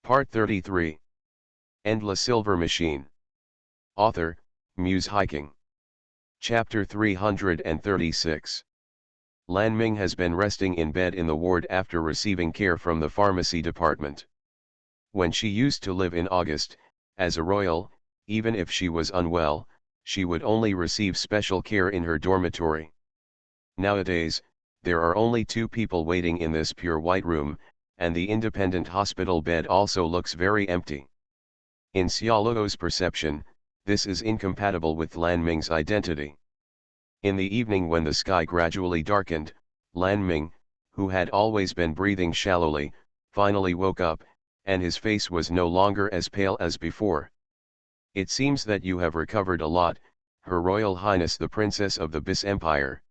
Part 33. Endless Silver Machine. Author, Muse Hiking. Chapter 336. Lan Ming has been resting in bed in the ward after receiving care from the pharmacy department. When she used to live in August, as a royal, even if she was unwell, she would only receive special care in her dormitory. Nowadays, there are only 2 people waiting in this pure white room, and the independent hospital bed also looks very empty. In Xiaoluo's perception, this is incompatible with Lan Ming's identity. In the evening when the sky gradually darkened, Lan Ming, who had always been breathing shallowly, finally woke up, and his face was no longer as pale as before. "It seems that you have recovered a lot, Her Royal Highness the Princess of the Bis Empire."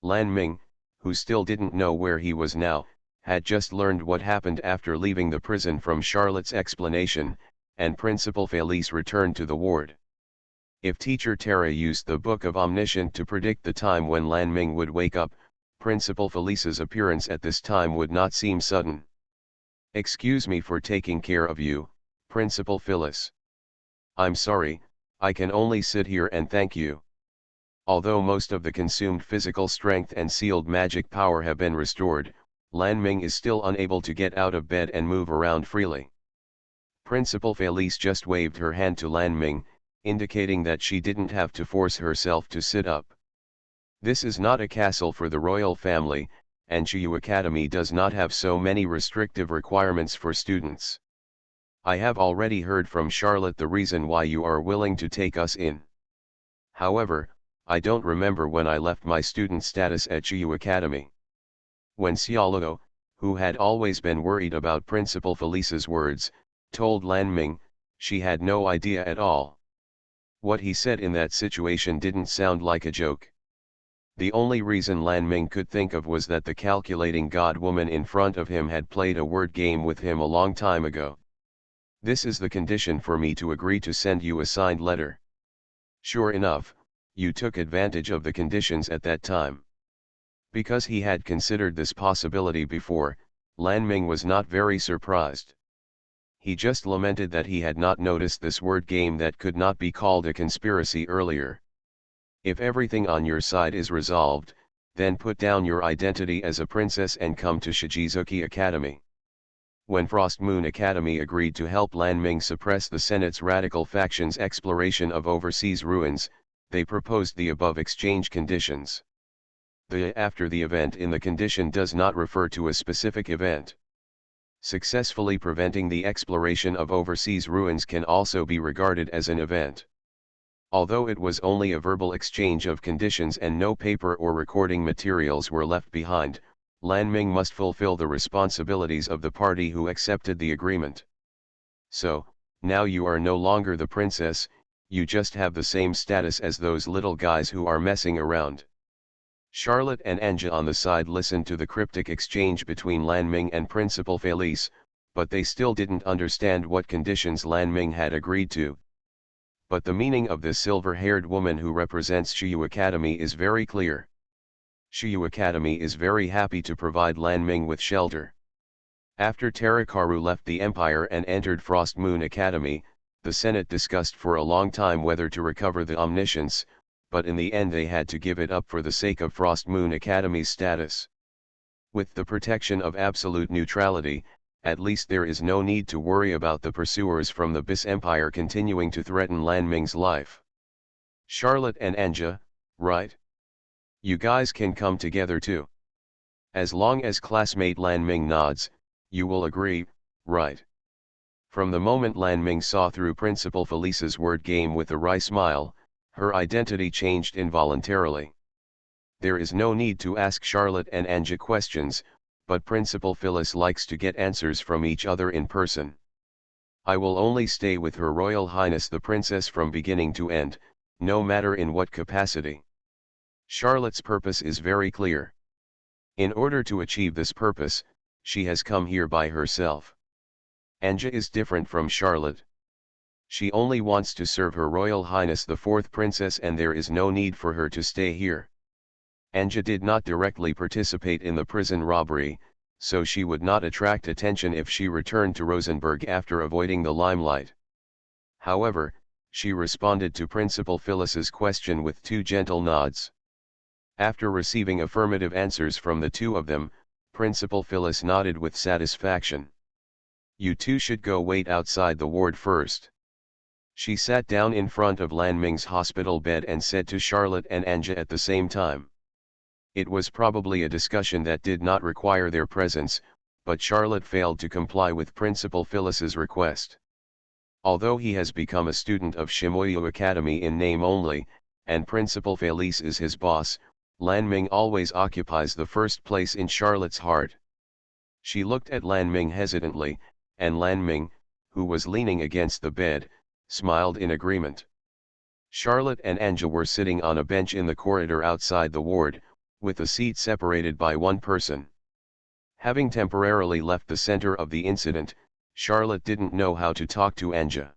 Lan Ming, who still didn't know where he was now, had just learned what happened after leaving the prison from Charlotte's explanation, and Principal Felice returned to the ward. If Teacher Terra used the Book of Omniscient to predict the time when Lan Ming would wake up, Principal Felice's appearance at this time would not seem sudden. "Excuse me for taking care of you, Principal Felice. I'm sorry, I can only sit here and thank you." Although most of the consumed physical strength and sealed magic power have been restored, Lan Ming is still unable to get out of bed and move around freely. Principal Felice just waved her hand to Lan Ming, indicating that she didn't have to force herself to sit up. This is not a castle for the royal family, and Chuyu Academy does not have so many restrictive requirements for students. "I have already heard from Charlotte the reason why you are willing to take us in. However, I don't remember when I left my student status at Chuyu Academy." When Xiaoluo, who had always been worried about Principal Felice's words, told Lan Ming, she had no idea at all. What he said in that situation didn't sound like a joke. The only reason Lan Ming could think of was that the calculating god woman in front of him had played a word game with him a long time ago. "This is the condition for me to agree to send you a signed letter." Sure enough, you took advantage of the conditions at that time. Because he had considered this possibility before, Lan Ming was not very surprised. He just lamented that he had not noticed this word game that could not be called a conspiracy earlier. "If everything on your side is resolved, then put down your identity as a princess and come to Shijizuki Academy." When Frost Moon Academy agreed to help Lan Ming suppress the Senate's radical faction's exploration of overseas ruins, they proposed the above exchange conditions. The "after the event" in the condition does not refer to a specific event. Successfully preventing the exploration of overseas ruins can also be regarded as an event. Although it was only a verbal exchange of conditions and no paper or recording materials were left behind, Lan Ming must fulfill the responsibilities of the party who accepted the agreement. "So, now you are no longer the princess, you just have the same status as those little guys who are messing around." Charlotte and Anja on the side listened to the cryptic exchange between Lan Ming and Principal Felice, but they still didn't understand what conditions Lan Ming had agreed to. But the meaning of this silver-haired woman who represents Chuyu Academy is very clear. Chuyu Academy is very happy to provide Lan Ming with shelter. After Terakaru left the Empire and entered Frost Moon Academy, the Senate discussed for a long time whether to recover the omniscience, but in the end they had to give it up for the sake of Frost Moon Academy's status. With the protection of absolute neutrality, at least there is no need to worry about the pursuers from the Bis Empire continuing to threaten Lan Ming's life. "Charlotte and Anja, right? You guys can come together too. As long as classmate Lan Ming nods, you will agree, right?" From the moment Lan Ming saw through Principal Felice's word game with a wry smile, her identity changed involuntarily. There is no need to ask Charlotte and Anja questions, but Principal Felice likes to get answers from each other in person. "I will only stay with Her Royal Highness the Princess from beginning to end, no matter in what capacity." Charlotte's purpose is very clear. In order to achieve this purpose, she has come here by herself. Anja is different from Charlotte. She only wants to serve Her Royal Highness the 4th Princess, and there is no need for her to stay here. Anja did not directly participate in the prison robbery, so she would not attract attention if she returned to Rosenberg after avoiding the limelight. However, she responded to Principal Phyllis's question with two gentle nods. After receiving affirmative answers from the two of them, Principal Phyllis nodded with satisfaction. "You two should go wait outside the ward first." She sat down in front of Lan Ming's hospital bed and said to Charlotte and Anja at the same time. It was probably a discussion that did not require their presence, but Charlotte failed to comply with Principal Phyllis's request. Although he has become a student of Shimoyu Academy in name only, and Principal Felice is his boss, Lan Ming always occupies the first place in Charlotte's heart. She looked at Lan Ming hesitantly, and Lan Ming, who was leaning against the bed, smiled in agreement. Charlotte and Anja were sitting on a bench in the corridor outside the ward, with the seat separated by one person. Having temporarily left the center of the incident, Charlotte didn't know how to talk to Anja.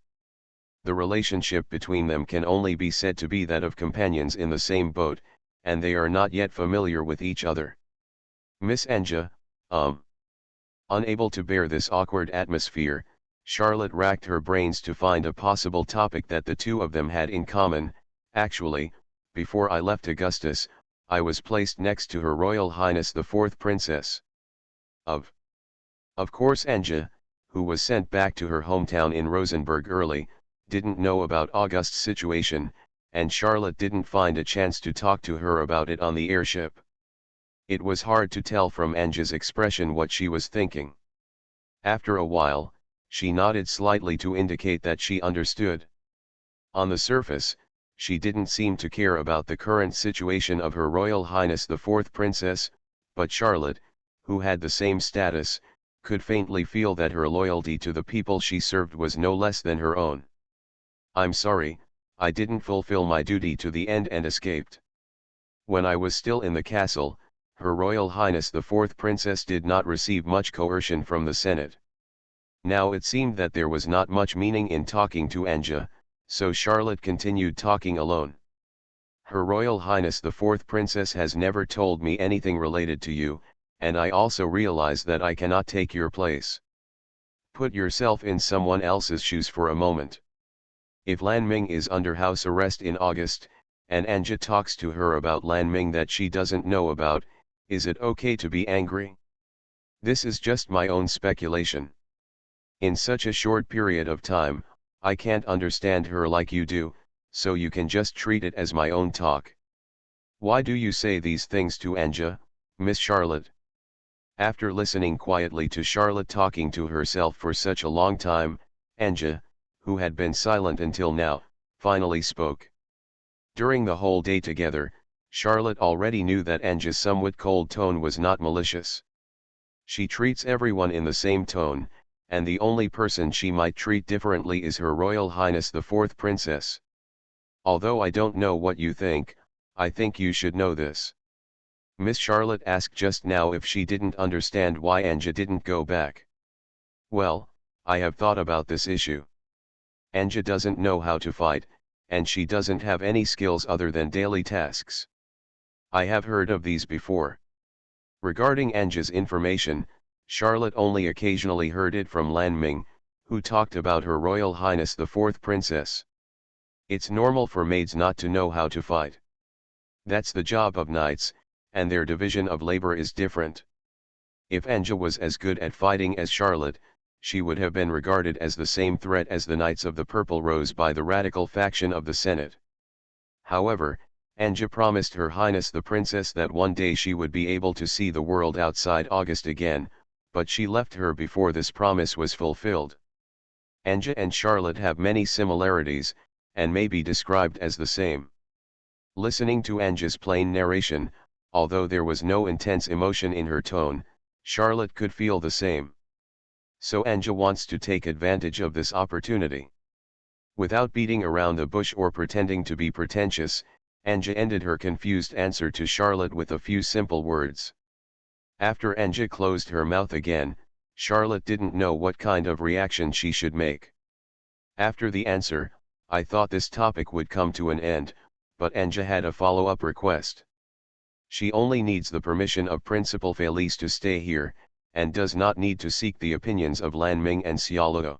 The relationship between them can only be said to be that of companions in the same boat, and they are not yet familiar with each other. "Miss Anja, Unable to bear this awkward atmosphere, Charlotte racked her brains to find a possible topic that the two of them had in common. "Actually, before I left Augustus, I was placed next to Her Royal Highness the Fourth Princess of." Of course Anja, who was sent back to her hometown in Rosenberg early, didn't know about August's situation, and Charlotte didn't find a chance to talk to her about it on the airship. It was hard to tell from Anja's expression what she was thinking. After a while, she nodded slightly to indicate that she understood. On the surface, she didn't seem to care about the current situation of Her Royal Highness the Fourth Princess, but Charlotte, who had the same status, could faintly feel that her loyalty to the people she served was no less than her own. "I'm sorry, I didn't fulfill my duty to the end and escaped. When I was still in the castle, Her Royal Highness the Fourth Princess did not receive much coercion from the Senate." Now it seemed that there was not much meaning in talking to Anja, so Charlotte continued talking alone. "Her Royal Highness the Fourth Princess has never told me anything related to you, and I also realize that I cannot take your place. Put yourself in someone else's shoes for a moment. If Lan Ming is under house arrest in August, and Anja talks to her about Lan Ming that she doesn't know about, is it okay to be angry? This is just my own speculation. In such a short period of time, I can't understand her like you do, so you can just treat it as my own talk. Why do you say these things to Anja, Miss Charlotte?" After listening quietly to Charlotte talking to herself for such a long time, Anja, who had been silent until now, finally spoke. During the whole day together, Charlotte already knew that Anja's somewhat cold tone was not malicious. She treats everyone in the same tone, and the only person she might treat differently is Her Royal Highness the Fourth Princess. "Although I don't know what you think, I think you should know this." Miss Charlotte asked just now if she didn't understand why Anja didn't go back. "Well, I have thought about this issue. Anja doesn't know how to fight, and she doesn't have any skills other than daily tasks. I have heard of these before." Regarding Anja's information, Charlotte only occasionally heard it from Lan Ming, who talked about Her Royal Highness the Fourth Princess. "It's normal for maids not to know how to fight. That's the job of knights, and their division of labor is different. If Anja was as good at fighting as Charlotte, she would have been regarded as the same threat as the Knights of the Purple Rose by the radical faction of the Senate. However, Anja promised Her Highness the Princess that one day she would be able to see the world outside August again, but she left her before this promise was fulfilled. Anja and Charlotte have many similarities, and may be described as the same." Listening to Anja's plain narration, although there was no intense emotion in her tone, Charlotte could feel the same. So Anja wants to take advantage of this opportunity. Without beating around the bush or pretending to be pretentious, Anja ended her confused answer to Charlotte with a few simple words. After Anja closed her mouth again, Charlotte didn't know what kind of reaction she should make. After the answer, I thought this topic would come to an end, but Anja had a follow-up request. She only needs the permission of Principal Felice to stay here, and does not need to seek the opinions of Lanming and Xiaoluo.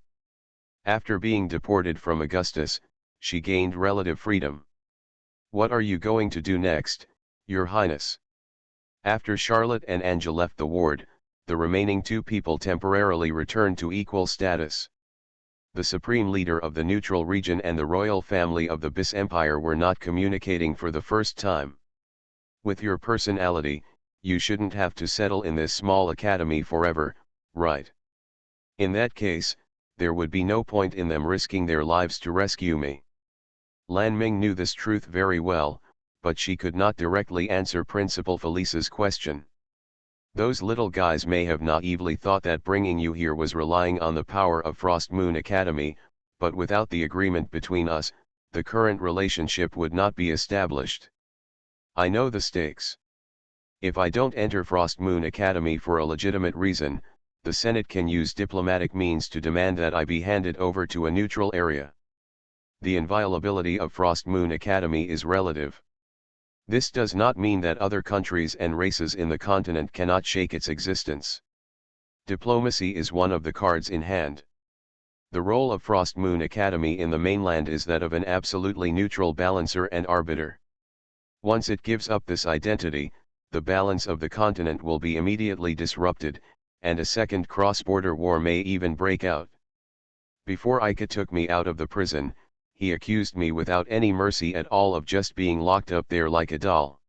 After being deported from Augustus, she gained relative freedom. What are you going to do next, Your Highness? After Charlotte and Anja left the ward, the remaining two people temporarily returned to equal status. The supreme leader of the neutral region and the royal family of the Bis Empire were not communicating for the first time. With your personality, you shouldn't have to settle in this small academy forever, right? In that case, there would be no point in them risking their lives to rescue me. Lanming knew this truth very well, but she could not directly answer Principal Felice's question. Those little guys may have naively thought that bringing you here was relying on the power of Frost Moon Academy, but without the agreement between us, the current relationship would not be established. I know the stakes. If I don't enter Frost Moon Academy for a legitimate reason, the Senate can use diplomatic means to demand that I be handed over to a neutral area. The inviolability of Frost Moon Academy is relative. This does not mean that other countries and races in the continent cannot shake its existence. Diplomacy is one of the cards in hand. The role of Frost Moon Academy in the mainland is that of an absolutely neutral balancer and arbiter. Once it gives up this identity, the balance of the continent will be immediately disrupted, and a second cross-border war may even break out. Before Ika took me out of the prison, he accused me without any mercy at all of just being locked up there like a doll.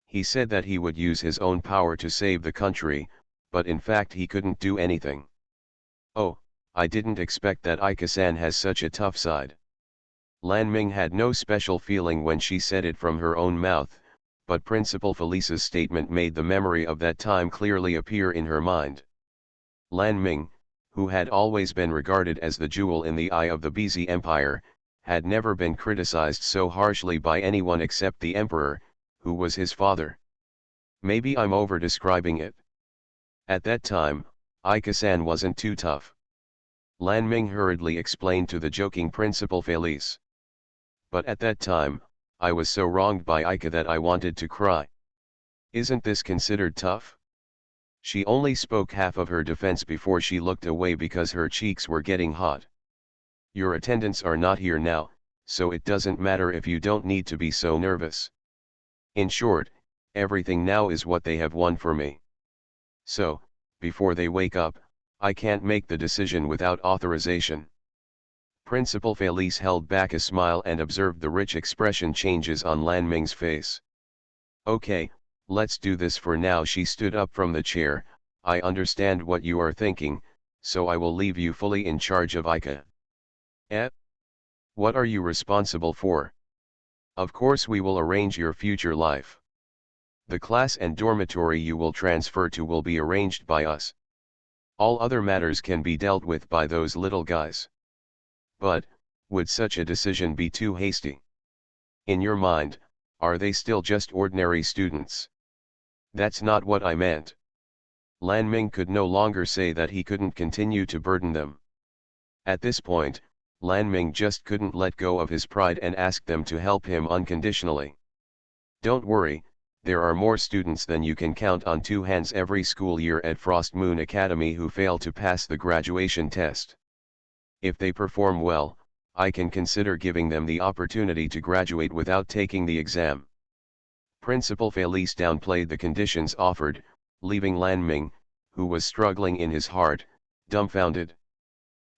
He said that he would use his own power to save the country, but in fact he couldn't do anything. Oh, I didn't expect that Ika-san has such a tough side. Lanming had no special feeling when she said it from her own mouth, but Principal Felice's statement made the memory of that time clearly appear in her mind. Lanming, who had always been regarded as the jewel in the eye of the Bizi Empire, had never been criticized so harshly by anyone except the emperor, who was his father. Maybe I'm over-describing it. At that time, Ika-san wasn't too tough. Lanming hurriedly explained to the joking Principal Felice. But at that time, I was so wronged by Ika that I wanted to cry. Isn't this considered tough? She only spoke half of her defense before she looked away because her cheeks were getting hot. Your attendants are not here now, so it doesn't matter if you don't need to be so nervous. In short, everything now is what they have won for me. So, before they wake up, I can't make the decision without authorization. Principal Felice held back a smile and observed the rich expression changes on Lanming's face. Okay, let's do this for now. She stood up from the chair. I understand what you are thinking, so I will leave you fully in charge of Ika. What are you responsible for? Of course we will arrange your future life. The class and dormitory you will transfer to will be arranged by us. All other matters can be dealt with by those little guys. But, would such a decision be too hasty? In your mind, are they still just ordinary students? That's not what I meant. Lanming could no longer say that he couldn't continue to burden them. At this point, Lanming just couldn't let go of his pride and ask them to help him unconditionally. Don't worry, there are more students than you can count on two hands every school year at Frost Moon Academy who fail to pass the graduation test. If they perform well, I can consider giving them the opportunity to graduate without taking the exam. Principal Felice downplayed the conditions offered, leaving Lanming, who was struggling in his heart, dumbfounded.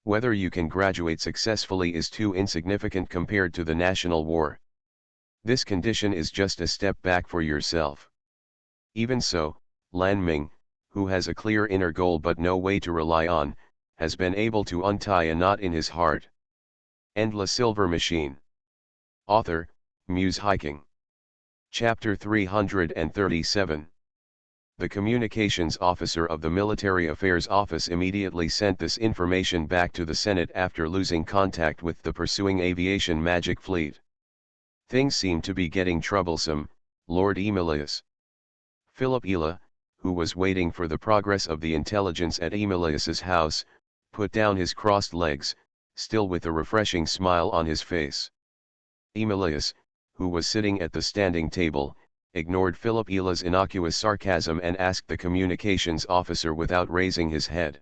Whether you can graduate successfully is too insignificant compared to the national war. This condition is just a step back for yourself. Even so, Lanming, who has a clear inner goal but no way to rely on, has been able to untie a knot in his heart. End La Silver Machine. Author, Muse Hiking. Chapter 337. The communications officer of the Military Affairs Office immediately sent this information back to the Senate after losing contact with the pursuing aviation magic fleet. Things seem to be getting troublesome, Lord Emilius. Philip Ela, who was waiting for the progress of the intelligence at Emilius's house, put down his crossed legs, still with a refreshing smile on his face. Emilius, who was sitting at the standing table, ignored Philip Ila's innocuous sarcasm and asked the communications officer without raising his head.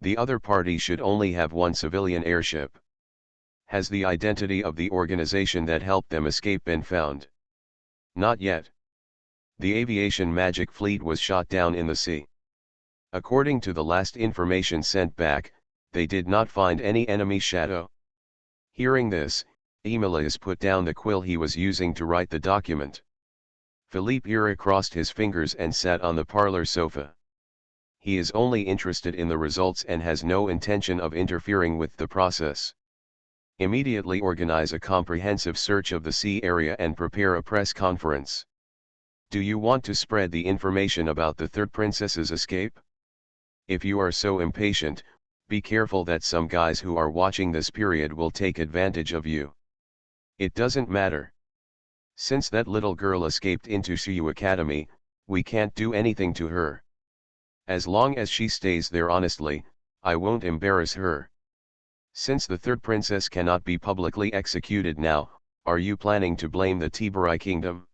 The other party should only have one civilian airship. Has the identity of the organization that helped them escape been found? Not yet. The aviation magic fleet was shot down in the sea. According to the last information sent back, they did not find any enemy shadow. Hearing this, Emilius put down the quill he was using to write the document. Philippe Ira crossed his fingers and sat on the parlor sofa. He is only interested in the results and has no intention of interfering with the process. Immediately organize a comprehensive search of the sea area and prepare a press conference. Do you want to spread the information about the third princess's escape? If you are so impatient, be careful that some guys who are watching this period will take advantage of you. It doesn't matter. Since that little girl escaped into Shiyu Academy, we can't do anything to her. As long as she stays there honestly, I won't embarrass her. Since the third princess cannot be publicly executed now, are you planning to blame the Tiburai kingdom?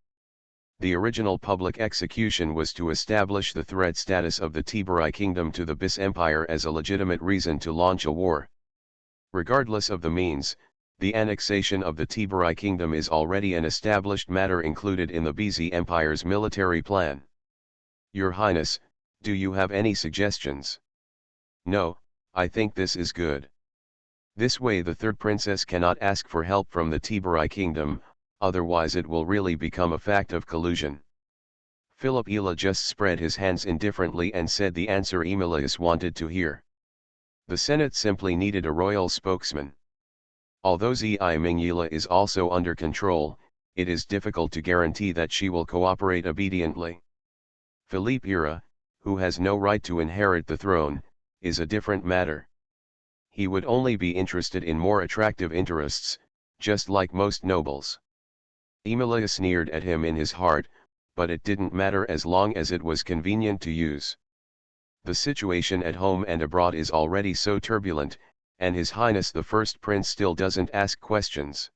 The original public execution was to establish the threat status of the Tiburai kingdom to the Bis Empire as a legitimate reason to launch a war. Regardless of the means, the annexation of the Tiburai kingdom is already an established matter included in the Bizi Empire's military plan. Your Highness, do you have any suggestions? No, I think this is good. This way the third princess cannot ask for help from the Tiburai kingdom, otherwise it will really become a fact of collusion. Philip Ila just spread his hands indifferently and said the answer Emilius wanted to hear. The Senate simply needed a royal spokesman. Although Zi Mingila is also under control, it is difficult to guarantee that she will cooperate obediently. Philippe Ira, who has no right to inherit the throne, is a different matter. He would only be interested in more attractive interests, just like most nobles. Emilius sneered at him in his heart, but it didn't matter as long as it was convenient to use. The situation at home and abroad is already so turbulent, and His Highness the First Prince still doesn't ask questions.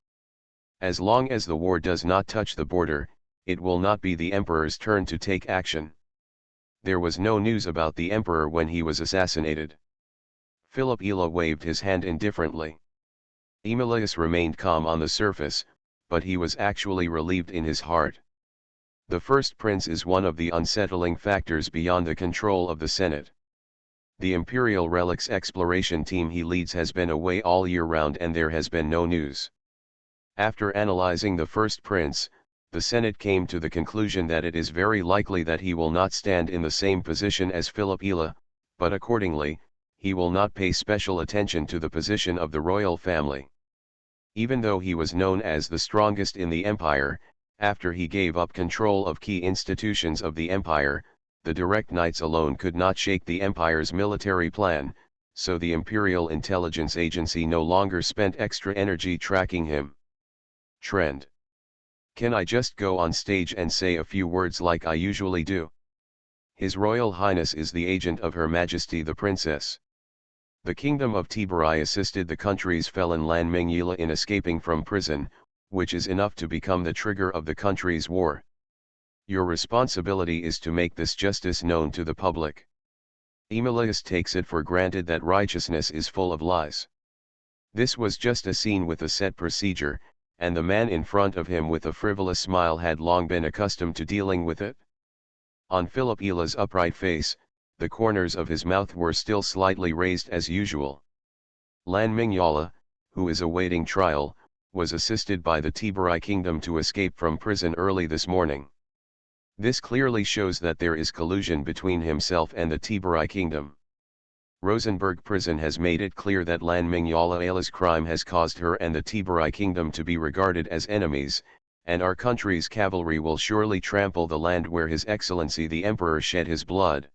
As long as the war does not touch the border, it will not be the Emperor's turn to take action. There was no news about the Emperor when he was assassinated. Philip Ila waved his hand indifferently. Emilius remained calm on the surface, but he was actually relieved in his heart. The First Prince is one of the unsettling factors beyond the control of the Senate. The Imperial Relics exploration team he leads has been away all year round and there has been no news. After analyzing the First Prince, the Senate came to the conclusion that it is very likely that he will not stand in the same position as Philip Ila, but accordingly, he will not pay special attention to the position of the royal family. Even though he was known as the strongest in the empire, after he gave up control of key institutions of the empire, the direct knights alone could not shake the empire's military plan, so the Imperial Intelligence Agency no longer spent extra energy tracking him. Trend. Can I just go on stage and say a few words like I usually do? His Royal Highness is the agent of Her Majesty the Princess. The Kingdom of Tiburai assisted the country's felon Lan Mingila in escaping from prison, which is enough to become the trigger of the country's war. Your responsibility is to make this justice known to the public. Emilius takes it for granted that righteousness is full of lies. This was just a scene with a set procedure, and the man in front of him with a frivolous smile had long been accustomed to dealing with it. On Philip Ila's upright face, the corners of his mouth were still slightly raised as usual. Lan Mingala, who is awaiting trial, was assisted by the Tiburai kingdom to escape from prison early this morning. This clearly shows that there is collusion between himself and the Tiburai kingdom. Rosenberg prison has made it clear that Lan Mingala's crime has caused her and the Tiburai kingdom to be regarded as enemies, and our country's cavalry will surely trample the land where His Excellency the Emperor shed his blood.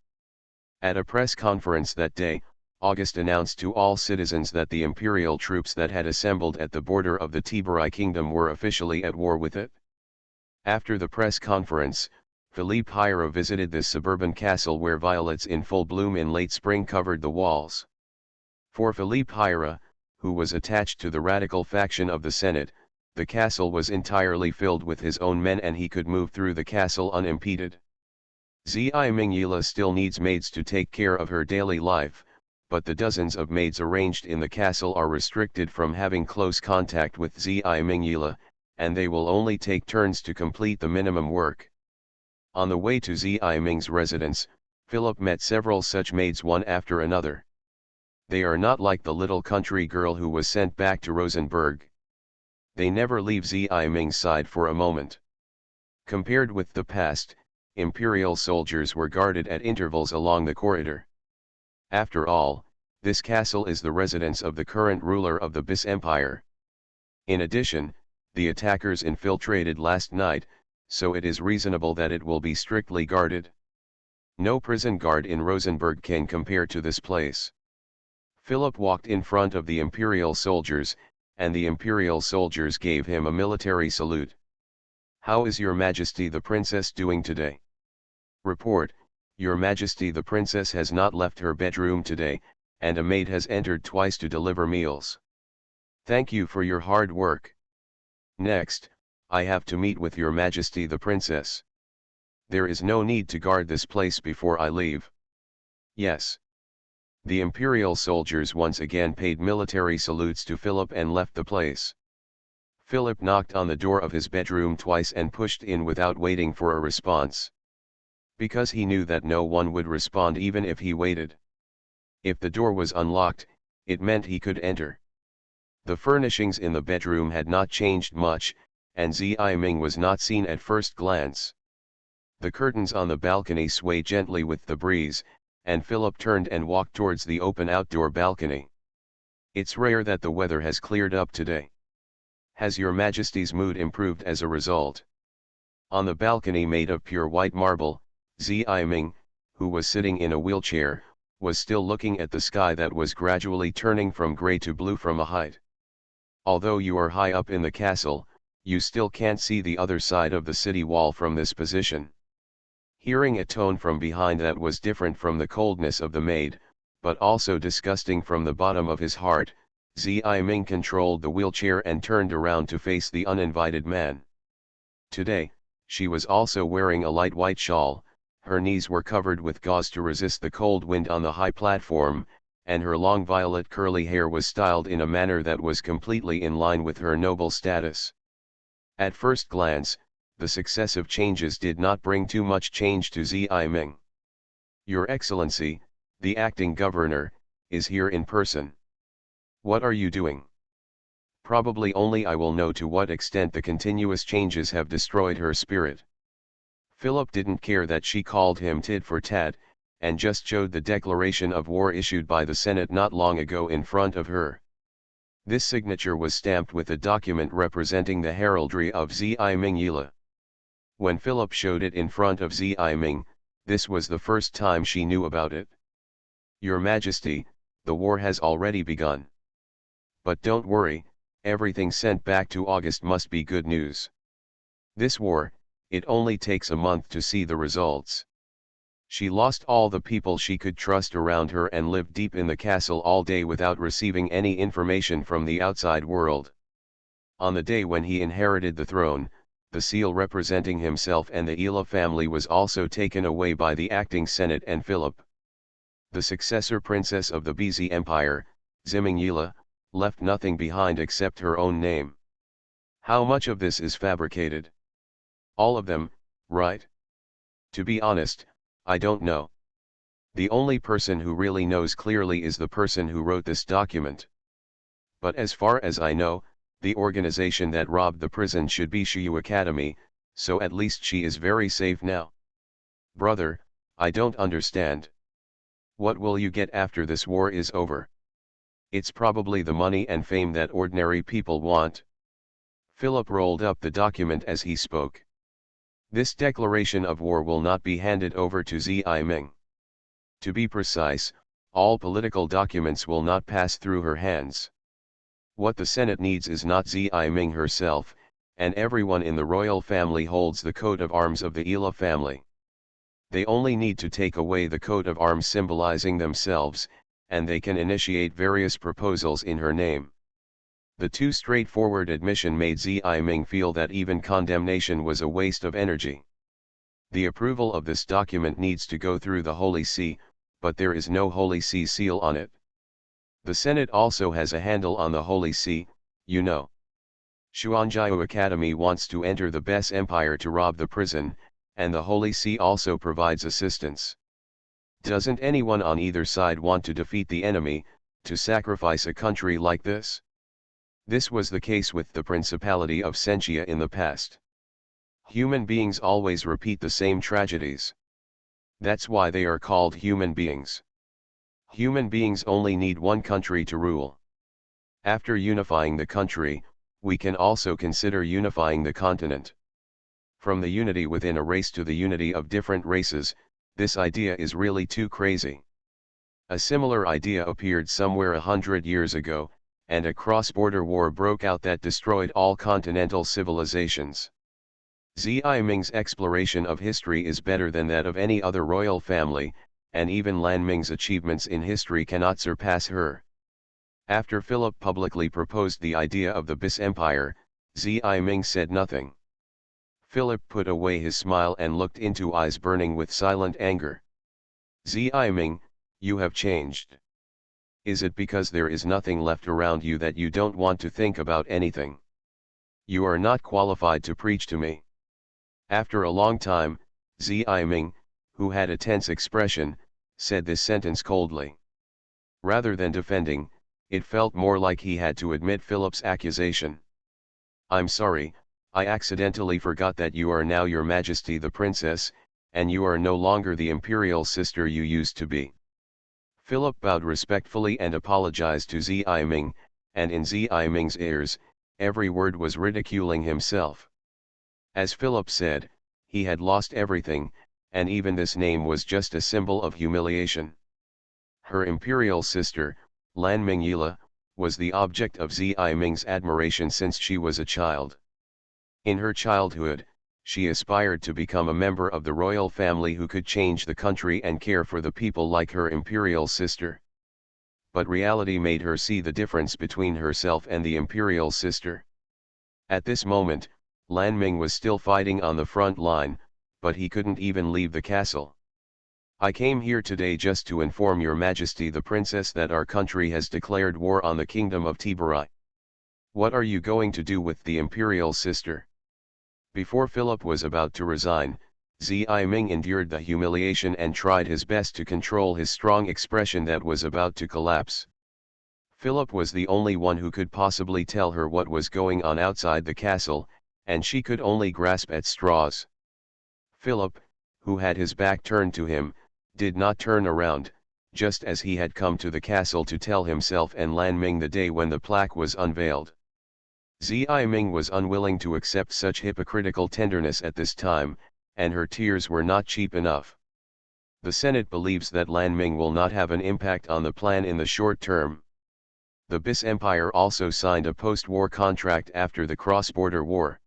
At a press conference that day, August announced to all citizens that the imperial troops that had assembled at the border of the Tiburai kingdom were officially at war with it. After the press conference, Philippe Ira visited this suburban castle where violets in full bloom in late spring covered the walls. For Philippe Ira, who was attached to the radical faction of the Senate, The castle was entirely filled with his own men and he could move through the castle unimpeded. Zhi Mingyila still needs maids to take care of her daily life, but the dozens of maids arranged in the castle are restricted from having close contact with Zhi Mingyila, and they will only take turns to complete the minimum work. On the way to Zhi Ming's residence, Philip met several such maids one after another. They are not like the little country girl who was sent back to Rosenberg. They never leave Zhi Ming's side for a moment. Compared with the past, imperial soldiers were guarded at intervals along the corridor. After all, this castle is the residence of the current ruler of the Bis Empire. In addition, the attackers infiltrated last night, so it is reasonable that it will be strictly guarded. No prison guard in Rosenberg can compare to this place. Philip walked in front of the imperial soldiers, and the imperial soldiers gave him a military salute. "How is your Majesty the Princess doing today?" "Report, Your Majesty the Princess has not left her bedroom today, and a maid has entered twice to deliver meals." "Thank you for your hard work." "Next, I have to meet with Your Majesty the Princess." "There is no need to guard this place before I leave." "Yes." The imperial soldiers once again paid military salutes to Philip and left the place. Philip knocked on the door of his bedroom twice and pushed in without waiting for a response. Because he knew that no one would respond even if he waited. If the door was unlocked, it meant he could enter. The furnishings in the bedroom had not changed much, and Zhi Ming was not seen at first glance. The curtains on the balcony swayed gently with the breeze, and Philip turned and walked towards the open outdoor balcony. "It's rare that the weather has cleared up today. Has Your Majesty's mood improved as a result?" On the balcony made of pure white marble, Zhi Ming, who was sitting in a wheelchair, was still looking at the sky that was gradually turning from gray to blue from a height. "Although you are high up in the castle, you still can't see the other side of the city wall from this position." Hearing a tone from behind that was different from the coldness of the maid, but also disgusting from the bottom of his heart, Zhi Ming controlled the wheelchair and turned around to face the uninvited man. Today, she was also wearing a light white shawl, her knees were covered with gauze to resist the cold wind on the high platform, and her long violet curly hair was styled in a manner that was completely in line with her noble status. At first glance, the successive changes did not bring too much change to Zhi Ming. "Your Excellency, the acting governor, is here in person. What are you doing?" "Probably only I will know to what extent the continuous changes have destroyed her spirit." Philip didn't care that she called him tit for tat, and just showed the declaration of war issued by the Senate not long ago in front of her. This signature was stamped with a document representing the heraldry of Zhi Mingyila. When Philip showed it in front of Zhi Ming, this was the first time she knew about it. "Your Majesty, the war has already begun. But don't worry, everything sent back to August must be good news. This war, it only takes a month to see the results." She lost all the people she could trust around her and lived deep in the castle all day without receiving any information from the outside world. On the day when he inherited the throne, the seal representing himself and the Ila family was also taken away by the acting Senate and Philip. The successor princess of the Bizi Empire, Zimingyila, left nothing behind except her own name. How much of this is fabricated? All of them, right? To be honest, I don't know. The only person who really knows clearly is the person who wrote this document. But as far as I know, the organization that robbed the prison should be Shiyu Academy, so at least she is very safe now. Brother, I don't understand. What will you get after this war is over? It's probably the money and fame that ordinary people want. Philip rolled up the document as he spoke. This declaration of war will not be handed over to Zhi Ming. To be precise, all political documents will not pass through her hands. What the Senate needs is not Zhi Ming herself, and everyone in the royal family holds the coat of arms of the Ila family. They only need to take away the coat of arms symbolizing themselves, and they can initiate various proposals in her name. The too straightforward admission made Zi Ming feel that even condemnation was a waste of energy. The approval of this document needs to go through the Holy See, but there is no Holy See seal on it. The Senate also has a handle on the Holy See, you know. Xuanjiao Academy wants to enter the Bes Empire to rob the prison, and the Holy See also provides assistance. Doesn't anyone on either side want to defeat the enemy, to sacrifice a country like this? This was the case with the Principality of Sentia in the past. Human beings always repeat the same tragedies. That's why they are called human beings. Human beings only need one country to rule. After unifying the country, we can also consider unifying the continent. From the unity within a race to the unity of different races, this idea is really too crazy. A similar idea appeared somewhere 100 years ago, and a cross-border war broke out that destroyed all continental civilizations. Zi Ming's exploration of history is better than that of any other royal family, and even Lan Ming's achievements in history cannot surpass her. After Philip publicly proposed the idea of the Bis Empire, Zi Ming said nothing. Philip put away his smile and looked into eyes burning with silent anger. Zi Ming, you have changed. Is it because there is nothing left around you that you don't want to think about anything? You are not qualified to preach to me. After a long time, Zi Ming, who had a tense expression, said this sentence coldly. Rather than defending, it felt more like he had to admit Philip's accusation. I'm sorry, I accidentally forgot that you are now Your Majesty the Princess, and you are no longer the imperial sister you used to be. Philip bowed respectfully and apologized to Zi Ming, and in Zi Ming's ears, every word was ridiculing himself. As Philip said, he had lost everything, and even this name was just a symbol of humiliation. Her imperial sister, Lan Mingyila, was the object of Zi Ming's admiration since she was a child. In her childhood, she aspired to become a member of the royal family who could change the country and care for the people like her imperial sister. But reality made her see the difference between herself and the imperial sister. At this moment, Lan Ming was still fighting on the front line, but he couldn't even leave the castle. I came here today just to inform Your Majesty the Princess that our country has declared war on the kingdom of Tiberai. What are you going to do with the imperial sister? Before Philip was about to resign, Zi Ming endured the humiliation and tried his best to control his strong expression that was about to collapse. Philip was the only one who could possibly tell her what was going on outside the castle, and she could only grasp at straws. Philip, who had his back turned to him, did not turn around, just as he had come to the castle to tell himself and Lan Ming the day when the plaque was unveiled. Zi Ming was unwilling to accept such hypocritical tenderness at this time, and her tears were not cheap enough. The Senate believes that Lan Ming will not have an impact on the plan in the short term. The Bis Empire also signed a post-war contract after the cross-border war.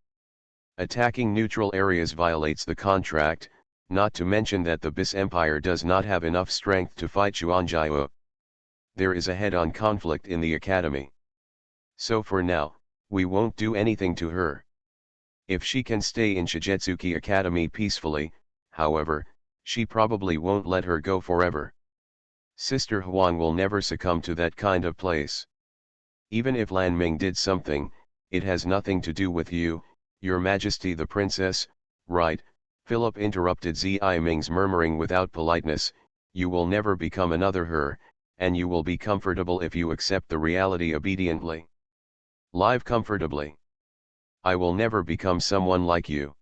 Attacking neutral areas violates the contract, not to mention that the Bis Empire does not have enough strength to fight Xuanjiao. There is a head-on conflict in the academy. So for now, we won't do anything to her. If she can stay in Shigetsuki Academy peacefully, however, she probably won't let her go forever. Sister Huang will never succumb to that kind of place. Even if Lan Ming did something, it has nothing to do with you, Your Majesty the Princess, right? Philip interrupted Zi Ming's murmuring without politeness. You will never become another her, and you will be comfortable if you accept the reality obediently. Live comfortably. I will never become someone like you.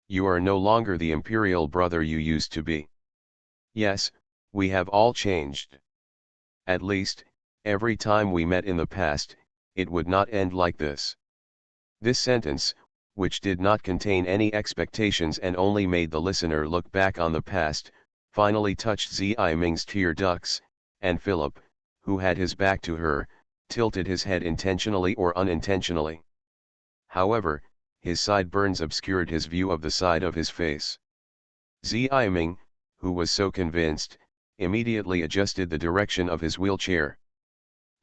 You are no longer the imperial brother you used to be. Yes, we have all changed. At least, every time we met in the past, it would not end like this. This sentence, which did not contain any expectations and only made the listener look back on the past, finally touched Zi Ming's tear ducts, and Philip, who had his back to her, tilted his head intentionally or unintentionally. However, his sideburns obscured his view of the side of his face. Zi Ming, who was so convinced, immediately adjusted the direction of his wheelchair.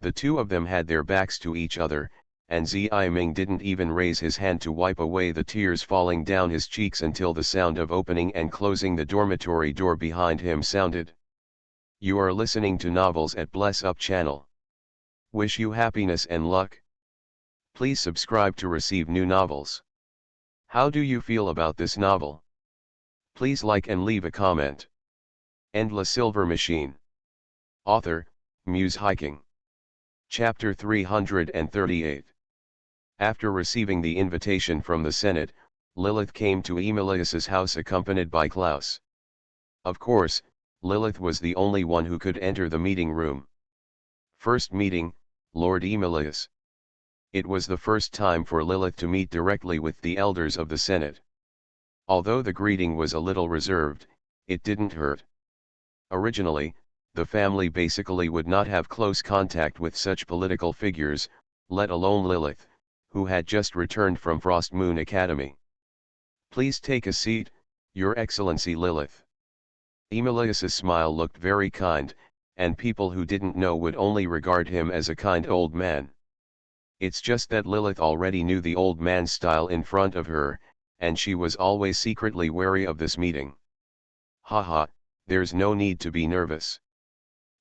The two of them had their backs to each other, and Ming didn't even raise his hand to wipe away the tears falling down his cheeks until the sound of opening and closing the dormitory door behind him sounded. You are listening to Novels at Bless Up channel. Wish you happiness and luck. Please subscribe to receive new novels. How do you feel about this novel? Please like and leave a comment. Endless Silver Machine. Author, Muse Hiking. Chapter 338. After receiving the invitation from the Senate, Lilith came to Emilius's house accompanied by Klaus. Of course, Lilith was the only one who could enter the meeting room. First meeting, Lord Emilius. It was the first time for Lilith to meet directly with the elders of the Senate. Although the greeting was a little reserved, it didn't hurt. Originally, the family basically would not have close contact with such political figures, let alone Lilith, who had just returned from Frost Moon Academy. Please take a seat, Your Excellency Lilith. Emilius's smile looked very kind, and people who didn't know would only regard him as a kind old man. It's just that Lilith already knew the old man's style in front of her, and she was always secretly wary of this meeting. Haha, there's no need to be nervous.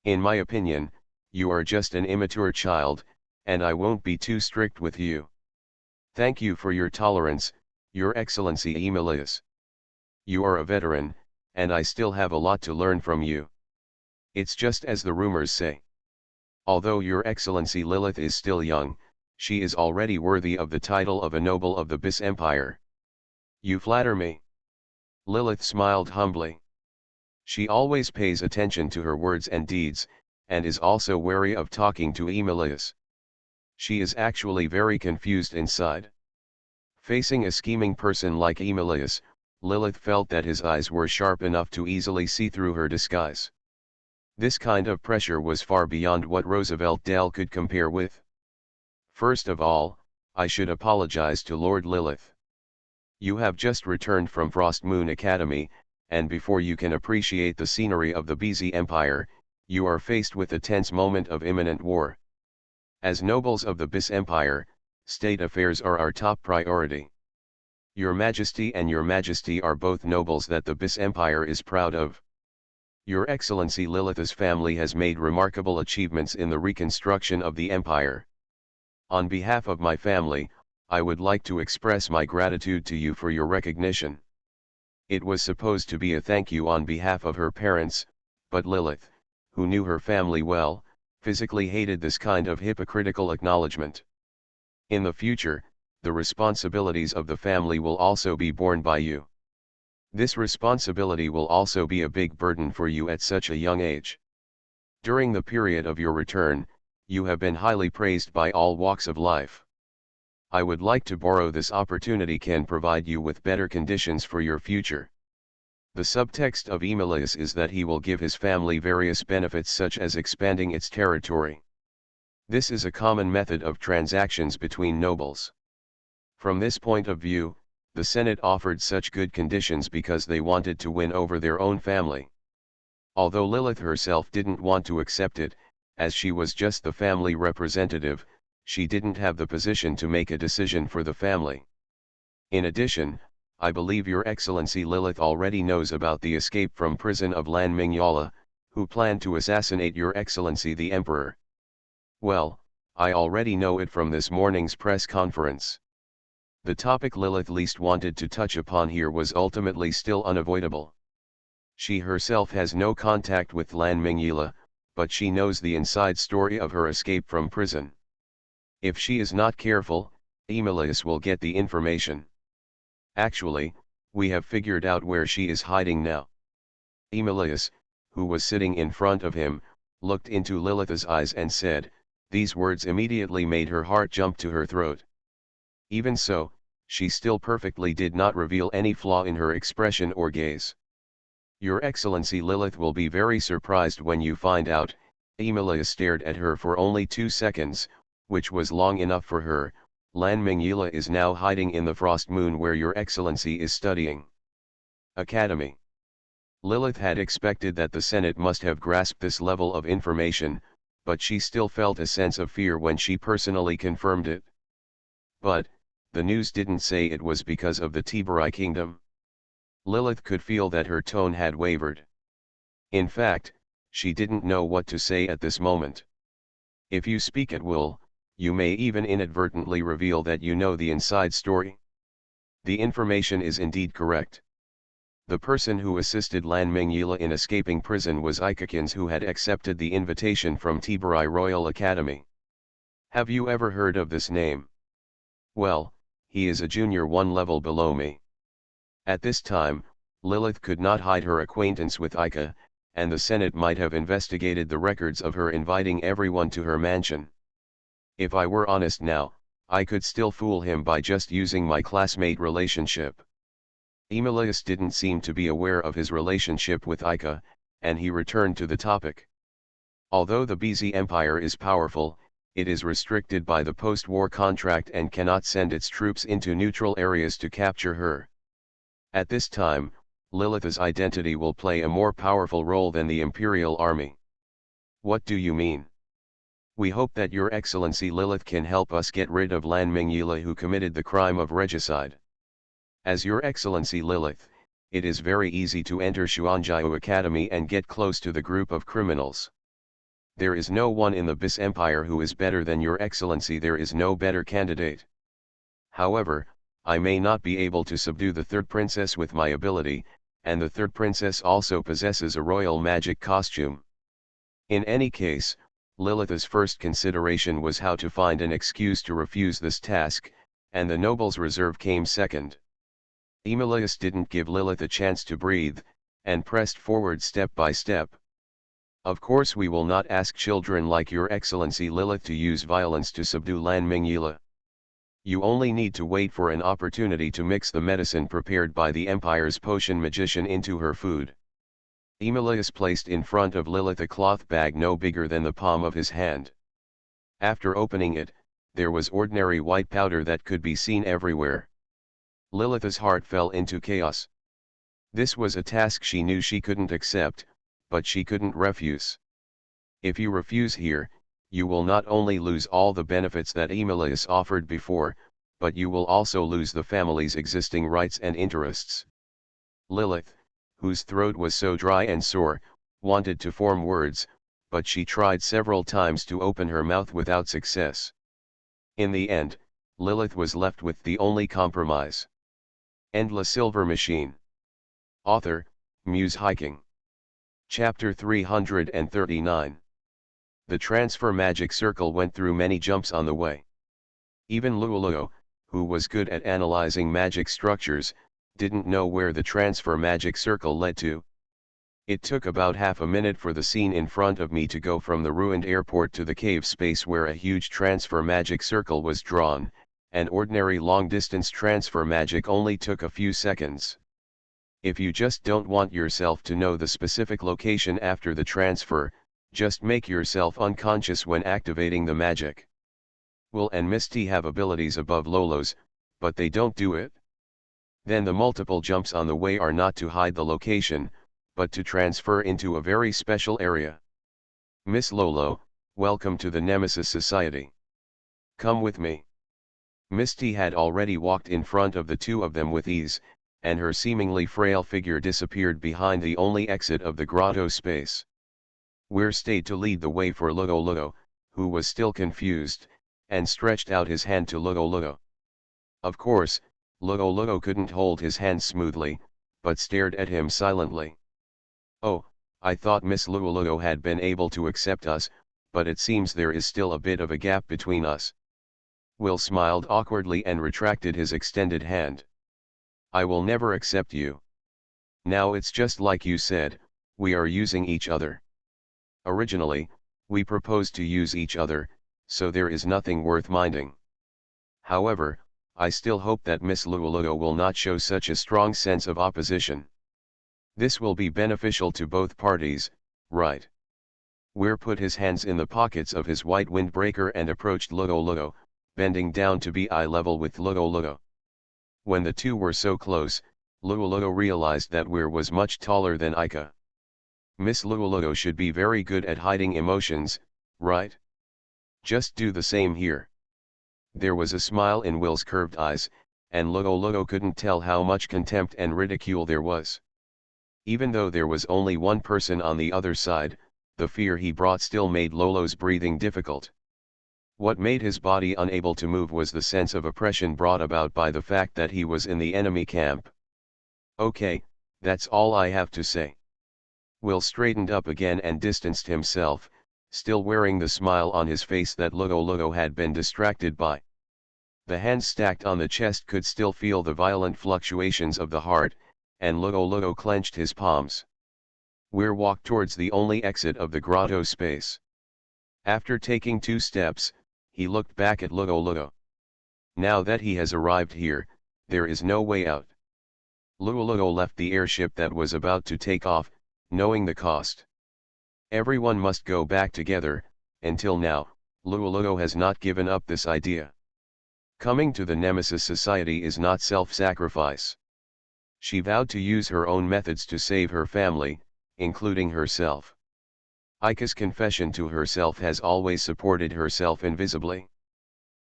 In my opinion, you are just an immature child, and I won't be too strict with you. Thank you for your tolerance, Your Excellency Emilius. You are a veteran, and I still have a lot to learn from you. It's just as the rumors say. Although Your Excellency Lilith is still young, she is already worthy of the title of a noble of the Bis Empire. You flatter me. Lilith smiled humbly. She always pays attention to her words and deeds, and is also wary of talking to Emilius. She is actually very confused inside. Facing a scheming person like Emilius, Lilith felt that his eyes were sharp enough to easily see through her disguise. This kind of pressure was far beyond what Roosevelt Dale could compare with. First of all, I should apologize to Lord Lilith. You have just returned from Frost Moon Academy, and before you can appreciate the scenery of the BZ Empire, you are faced with a tense moment of imminent war. As nobles of the Bis Empire, state affairs are our top priority. Your Majesty and Your Majesty are both nobles that the Bis Empire is proud of. Your Excellency Lilith's family has made remarkable achievements in the reconstruction of the empire. On behalf of my family, I would like to express my gratitude to you for your recognition. It was supposed to be a thank you on behalf of her parents, but Lilith, who knew her family well, physically hated this kind of hypocritical acknowledgement. In the future, the responsibilities of the family will also be borne by you. This responsibility will also be a big burden for you at such a young age. During the period of your return, you have been highly praised by all walks of life. I would like to borrow this opportunity can provide you with better conditions for your future. The subtext of Emilius is that he will give his family various benefits such as expanding its territory. This is a common method of transactions between nobles. From this point of view, the Senate offered such good conditions because they wanted to win over their own family. Although Lilith herself didn't want to accept it, as she was just the family representative, she didn't have the position to make a decision for the family. In addition, I believe Your Excellency Lilith already knows about the escape from prison of Lan Mingyala, who planned to assassinate Your Excellency the Emperor. Well, I already know it from this morning's press conference. The topic Lilith least wanted to touch upon here was ultimately still unavoidable. She herself has no contact with Lan Mingyala, but she knows the inside story of her escape from prison. If she is not careful, Emilius will get the information. Actually, we have figured out where she is hiding now. Emilius, who was sitting in front of him, looked into Lilith's eyes and said, these words immediately made her heart jump to her throat. Even so, she still perfectly did not reveal any flaw in her expression or gaze. Your Excellency Lilith will be very surprised when you find out. Emilius stared at her for only 2 seconds, which was long enough for her. Lan Mingyala is now hiding in the Frost Moon where Your Excellency is studying. Academy. Lilith had expected that the Senate must have grasped this level of information, but she still felt a sense of fear when she personally confirmed it. But, the news didn't say it was because of the Tiburai kingdom. Lilith could feel that her tone had wavered. In fact, she didn't know what to say at this moment. If you speak at will, you may even inadvertently reveal that you know the inside story. The information is indeed correct. The person who assisted Lan Mingyila in escaping prison was Ikakins, who had accepted the invitation from Tiburai Royal Academy. Have you ever heard of this name? Well, he is a junior one level below me. At this time, Lilith could not hide her acquaintance with Ika, and the Senate might have investigated the records of her inviting everyone to her mansion. If I were honest now, I could still fool him by just using my classmate relationship. Emilius didn't seem to be aware of his relationship with Ika, and he returned to the topic. Although the BZ Empire is powerful, it is restricted by the post-war contract and cannot send its troops into neutral areas to capture her. At this time, Lilith's identity will play a more powerful role than the Imperial Army. What do you mean? We hope that Your Excellency Lilith can help us get rid of Lan Mingyila, who committed the crime of regicide. As Your Excellency Lilith, it is very easy to enter Xuanjiu Academy and get close to the group of criminals. There is no one in the BIS Empire who is better than Your Excellency. There is no better candidate. However, I may not be able to subdue the third princess with my ability, and the third princess also possesses a royal magic costume. In any case, Lilith's first consideration was how to find an excuse to refuse this task, and the noble's reserve came second. Emilius didn't give Lilith a chance to breathe, and pressed forward step by step. Of course we will not ask children like Your Excellency Lilith to use violence to subdue Lan Mingyila. You only need to wait for an opportunity to mix the medicine prepared by the Empire's potion magician into her food. Emilius placed in front of Lilith a cloth bag no bigger than the palm of his hand. After opening it, there was ordinary white powder that could be seen everywhere. Lilith's heart fell into chaos. This was a task she knew she couldn't accept, but she couldn't refuse. If you refuse here, you will not only lose all the benefits that Emilius offered before, but you will also lose the family's existing rights and interests. Lilith, whose throat was so dry and sore, wanted to form words, but she tried several times to open her mouth without success. In the end, Lilith was left with the only compromise. End La Silver Machine. Author, Muse Hiking. Chapter 339. The transfer magic circle went through many jumps on the way. Even Luoluo, who was good at analyzing magic structures, didn't know where the transfer magic circle led to. It took about half a minute for the scene in front of me to go from the ruined airport to the cave space where a huge transfer magic circle was drawn, and ordinary long-distance transfer magic only took a few seconds. If you just don't want yourself to know the specific location after the transfer, just make yourself unconscious when activating the magic. Will and Misty have abilities above Lolo's, but they don't do it. Then the multiple jumps on the way are not to hide the location, but to transfer into a very special area. Miss Lolo, welcome to the Nemesis Society. Come with me. Misty had already walked in front of the two of them with ease, and her seemingly frail figure disappeared behind the only exit of the grotto space. Weir stayed to lead the way for Luoluo, who was still confused, and stretched out his hand to Luoluo. Of course, Luoluo couldn't hold his hand smoothly, but stared at him silently. Oh, I thought Miss Luoluo had been able to accept us, but it seems there is still a bit of a gap between us. Will smiled awkwardly and retracted his extended hand. I will never accept you. Now it's just like you said, we are using each other. Originally, we proposed to use each other, so there is nothing worth minding. However, I still hope that Miss Luoluo will not show such a strong sense of opposition. This will be beneficial to both parties, right? Weir put his hands in the pockets of his white windbreaker and approached Luoluo, bending down to be eye level with Luoluo. When the two were so close, Luoluo realized that Weir was much taller than Ika. Miss Luoluo should be very good at hiding emotions, right? Just do the same here. There was a smile in Will's curved eyes, and Lolo couldn't tell how much contempt and ridicule there was. Even though there was only one person on the other side, the fear he brought still made Lolo's breathing difficult. What made his body unable to move was the sense of oppression brought about by the fact that he was in the enemy camp. "Okay, that's all I have to say." Will straightened up again and distanced himself, still wearing the smile on his face that Lolo had been distracted by. The hands stacked on the chest could still feel the violent fluctuations of the heart, and Lolo clenched his palms. Weir walked towards the only exit of the grotto space. After taking 2 steps, he looked back at Lolo. Now that he has arrived here, there is no way out. Lolo left the airship that was about to take off, knowing the cost. Everyone must go back together. Until now, Lolo has not given up this idea. Coming to the Nemesis Society is not self-sacrifice. She vowed to use her own methods to save her family, including herself. Aika's confession to herself has always supported herself invisibly.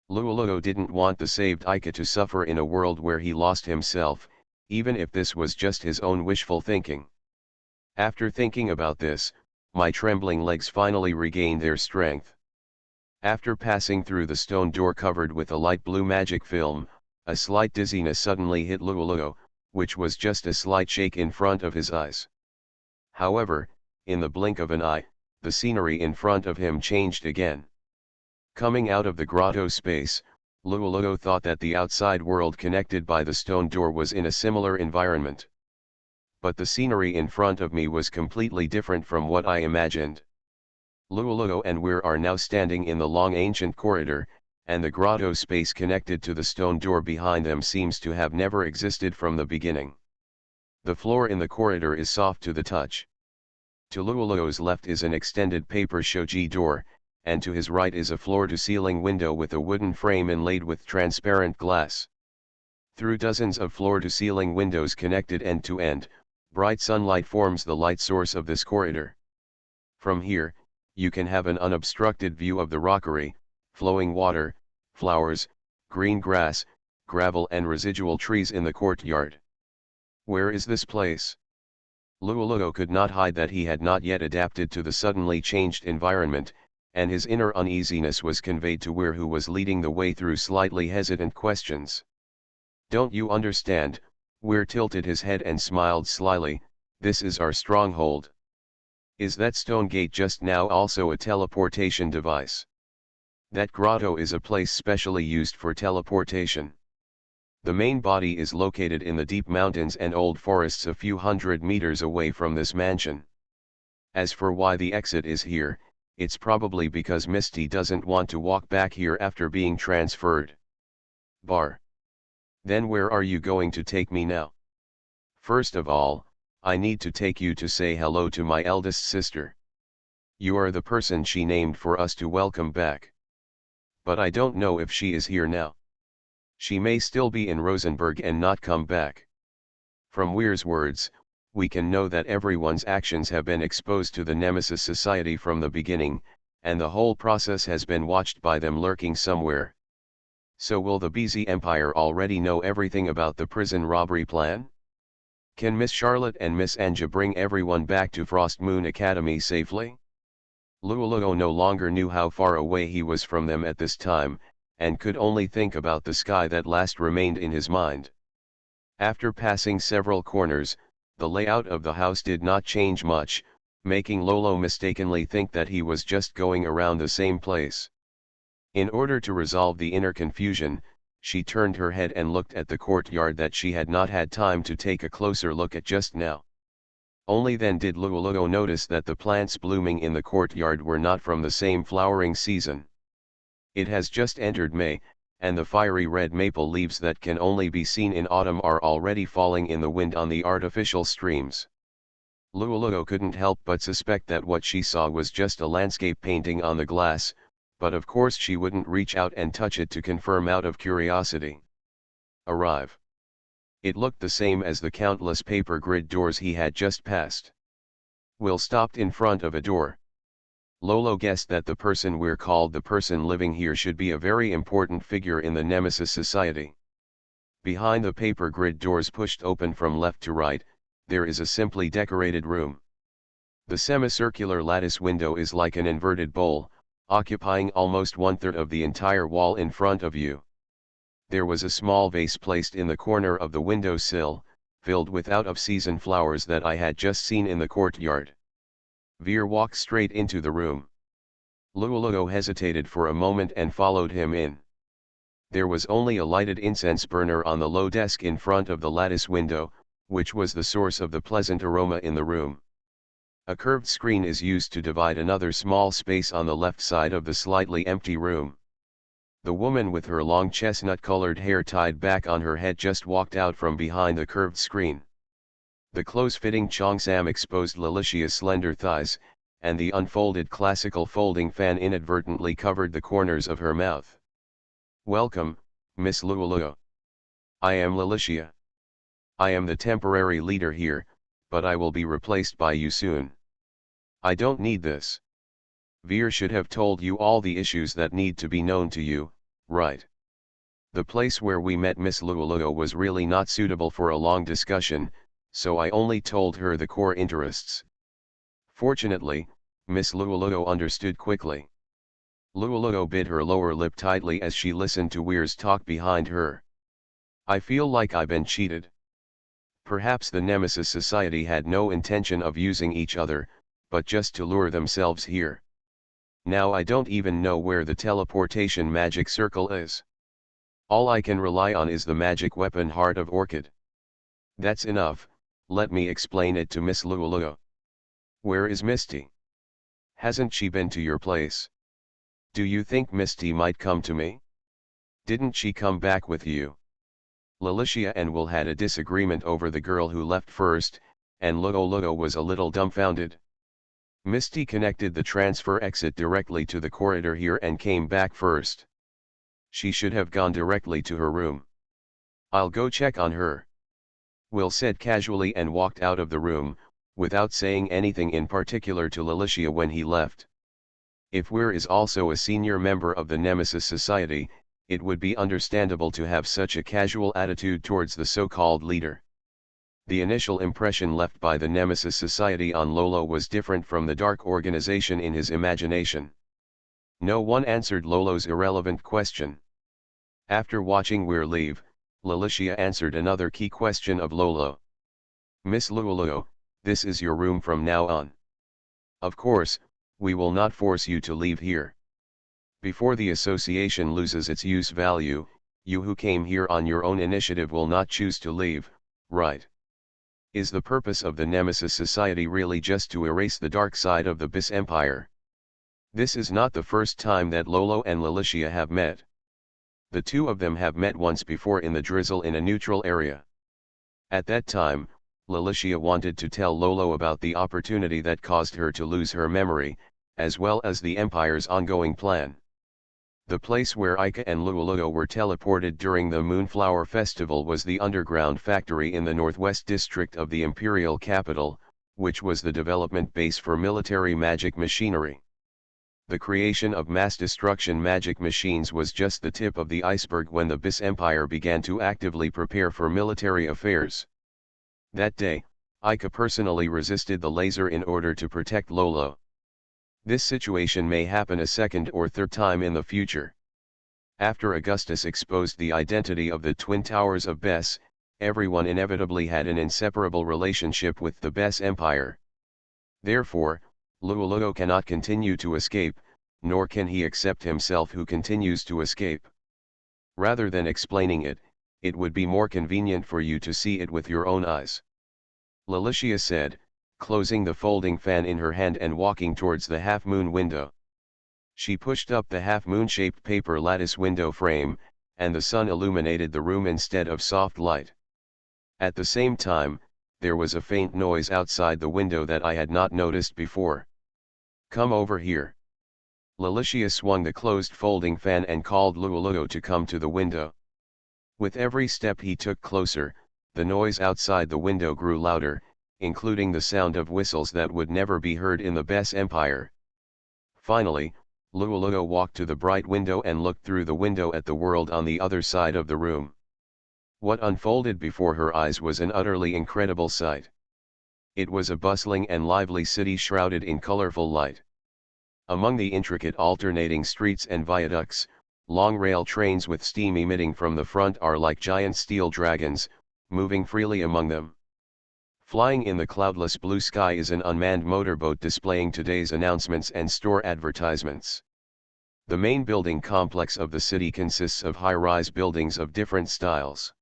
Lolo didn't want the saved Aika to suffer in a world where he lost himself, even if this was just his own wishful thinking. After thinking about this, my trembling legs finally regained their strength. After passing through the stone door covered with a light blue magic film, a slight dizziness suddenly hit Lolo, which was just a slight shake in front of his eyes. However, in the blink of an eye, the scenery in front of him changed again. Coming out of the grotto space, Lolo thought that the outside world connected by the stone door was in a similar environment. But the scenery in front of me was completely different from what I imagined. Lolo and Weir are now standing in the long ancient corridor, and the grotto space connected to the stone door behind them seems to have never existed from the beginning. The floor in the corridor is soft to the touch. To Lolo's left is an extended paper shoji door, and to his right is a floor-to-ceiling window with a wooden frame inlaid with transparent glass. Through dozens of floor-to-ceiling windows connected end to end, bright sunlight forms the light source of this corridor. From here, you can have an unobstructed view of the rockery, flowing water, flowers, green grass, gravel and residual trees in the courtyard. Where is this place? Lolo could not hide that he had not yet adapted to the suddenly changed environment, and his inner uneasiness was conveyed to Weir, who was leading the way through slightly hesitant questions. "Don't you understand?" Weir tilted his head and smiled slyly. "This is our stronghold." "Is that stone gate just now also a teleportation device?" "That grotto is a place specially used for teleportation. The main body is located in the deep mountains and old forests a few hundred meters away from this mansion. As for why the exit is here, it's probably because Misty doesn't want to walk back here after being transferred." "Bar. Then where are you going to take me now?" "First of all, I need to take you to say hello to my eldest sister. You are the person she named for us to welcome back. But I don't know if she is here now. She may still be in Rosenberg and not come back." From Weir's words, we can know that everyone's actions have been exposed to the Nemesis Society from the beginning, and the whole process has been watched by them lurking somewhere. So will the BZ Empire already know everything about the prison robbery plan? Can Miss Charlotte and Miss Anja bring everyone back to Frost Moon Academy safely? Lolo no longer knew how far away he was from them at this time, and could only think about the sky that last remained in his mind. After passing several corners, the layout of the house did not change much, making Lolo mistakenly think that he was just going around the same place. In order to resolve the inner confusion, she turned her head and looked at the courtyard that she had not had time to take a closer look at just now. Only then did Lolo notice that the plants blooming in the courtyard were not from the same flowering season. It has just entered May, and the fiery red maple leaves that can only be seen in autumn are already falling in the wind on the artificial streams. Lolo couldn't help but suspect that what she saw was just a landscape painting on the glass, but of course she wouldn't reach out and touch it to confirm out of curiosity. Arrive. It looked the same as the countless paper grid doors he had just passed. Will stopped in front of a door. Lolo guessed that the person we're called the person living here should be a very important figure in the Nemesis Society. Behind the paper grid doors pushed open from left to right, there is a simply decorated room. The semicircular lattice window is like an inverted bowl, occupying almost 1/3 of the entire wall in front of you. There was a small vase placed in the corner of the window sill, filled with out-of-season flowers that I had just seen in the courtyard. Veer walked straight into the room. Luoluo hesitated for a moment and followed him in. There was only a lighted incense burner on the low desk in front of the lattice window, which was the source of the pleasant aroma in the room. A curved screen is used to divide another small space on the left side of the slightly empty room. The woman with her long chestnut-colored hair tied back on her head just walked out from behind the curved screen. The close-fitting cheongsam exposed Lilicia's slender thighs, and the unfolded classical folding fan inadvertently covered the corners of her mouth. "Welcome, Miss Luoluo. I am Lilicia. I am the temporary leader here, but I will be replaced by you soon. I don't need this. Veer should have told you all the issues that need to be known to you, right? The place where we met Miss Luoluo was really not suitable for a long discussion, so I only told her the core interests." Fortunately, Miss Luoluo understood quickly. Luoluo bit her lower lip tightly as she listened to Weir's talk behind her. "I feel like I've been cheated. Perhaps the Nemesis Society had no intention of using each other, but just to lure themselves here. Now I don't even know where the teleportation magic circle is. All I can rely on is the magic weapon Heart of Orchid. That's enough, let me explain it to Miss Luoluo. Where is Misty? Hasn't she been to your place? Do you think Misty might come to me? Didn't she come back with you?" Lilicia and Will had a disagreement over the girl who left first, and Luoluo was a little dumbfounded. Misty connected the transfer exit directly to the corridor here and came back first. She should have gone directly to her room. "I'll go check on her," Will said casually and walked out of the room, without saying anything in particular to Lilicia when he left. If Weir is also a senior member of the Nemesis Society, it would be understandable to have such a casual attitude towards the so-called leader. The initial impression left by the Nemesis Society on Lolo was different from the dark organization in his imagination. No one answered Lolo's irrelevant question. After watching Weir leave, Lilicia answered another key question of Lolo. "Miss Luoluo, this is your room from now on. Of course, we will not force you to leave here. Before the association loses its use value, you who came here on your own initiative will not choose to leave, right? Is the purpose of the Nemesis Society really just to erase the dark side of the Bis Empire? This is not the first time that Lolo and Lilicia have met. The two of them have met once before in the drizzle in a neutral area. At that time, Lilicia wanted to tell Lolo about the opportunity that caused her to lose her memory, as well as the Empire's ongoing plan. The place where Ika and Luoluo were teleported during the Moonflower Festival was the underground factory in the northwest district of the imperial capital, which was the development base for military magic machinery. The creation of mass destruction magic machines was just the tip of the iceberg when the Bis Empire began to actively prepare for military affairs. That day, Ika personally resisted the laser in order to protect Lolo. This situation may happen a second or third time in the future. After Augustus exposed the identity of the Twin Towers of Bes, everyone inevitably had an inseparable relationship with the Bes Empire. Therefore, Luoluo cannot continue to escape, nor can he accept himself who continues to escape. Rather than explaining it, it would be more convenient for you to see it with your own eyes," Lilicia said, closing the folding fan in her hand and walking towards the half-moon window. She pushed up the half-moon-shaped paper lattice window frame, and the sun illuminated the room instead of soft light. At the same time, there was a faint noise outside the window that I had not noticed before. "Come over here." Lilicia swung the closed folding fan and called Luoluo to come to the window. With every step he took closer, the noise outside the window grew louder, including the sound of whistles that would never be heard in the Bes Empire. Finally, Luoluo walked to the bright window and looked through the window at the world on the other side of the room. What unfolded before her eyes was an utterly incredible sight. It was a bustling and lively city shrouded in colorful light. Among the intricate alternating streets and viaducts, long rail trains with steam emitting from the front are like giant steel dragons, moving freely among them. Flying in the cloudless blue sky is an unmanned motorboat displaying today's announcements and store advertisements. The main building complex of the city consists of high-rise buildings of different styles.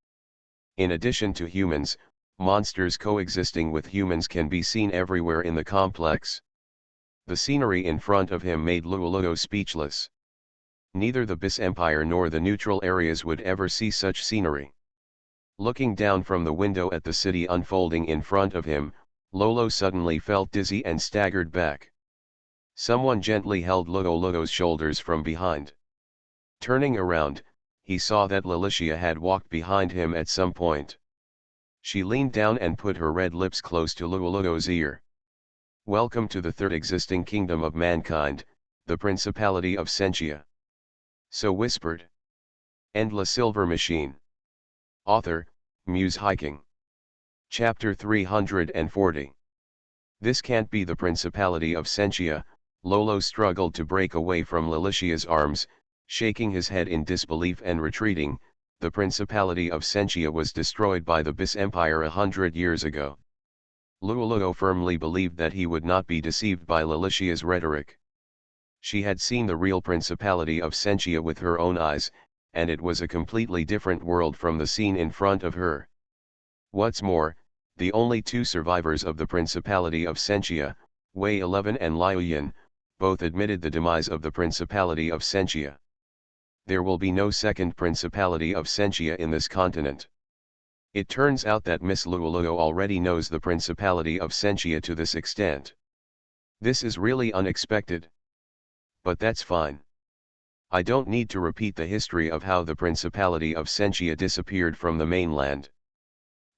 In addition to humans, monsters coexisting with humans can be seen everywhere in the complex. The scenery in front of him made Luoluo speechless. Neither the Bis Empire nor the neutral areas would ever see such scenery. Looking down from the window at the city unfolding in front of him, Lolo suddenly felt dizzy and staggered back. Someone gently held Luoluo's shoulders from behind. Turning around, he saw that Lilicia had walked behind him at some point. She leaned down and put her red lips close to Luoluo's ear. "Welcome to the third existing kingdom of mankind, the Principality of Sentia." So whispered. End La Silver Machine. Author, Muse Hiking. Chapter 340. This can't be the Principality of Sentia. Lolo struggled to break away from Lilicia's arms, shaking his head in disbelief and retreating. The Principality of Sentia was destroyed by the Bis Empire 100 years ago. Luoluo firmly believed that he would not be deceived by Lilicia's rhetoric. She had seen the real Principality of Sentia with her own eyes, and it was a completely different world from the scene in front of her. What's more, the only two survivors of the Principality of Sentia, Wei 11 and Liuyan, both admitted the demise of the Principality of Sentia. There will be no second Principality of Sentia in this continent. It turns out that Miss Luoluo already knows the Principality of Sentia to this extent. This is really unexpected. But that's fine. I don't need to repeat the history of how the Principality of Sentia disappeared from the mainland.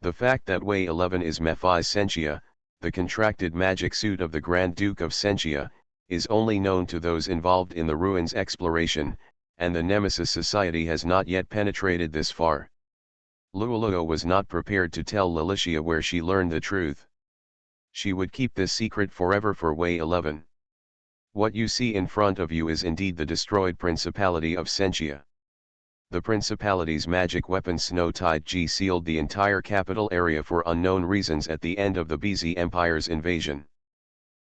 The fact that Wei 11 is Mephai Sentia, the contracted magic suit of the Grand Duke of Sentia, is only known to those involved in the ruins exploration, and the Nemesis Society has not yet penetrated this far. Luoluo was not prepared to tell Lilicia where she learned the truth. She would keep this secret forever for Wei 11. What you see in front of you is indeed the destroyed Principality of Sentia. The Principality's magic weapon Snow Tide G sealed the entire capital area for unknown reasons at the end of the BZ Empire's invasion.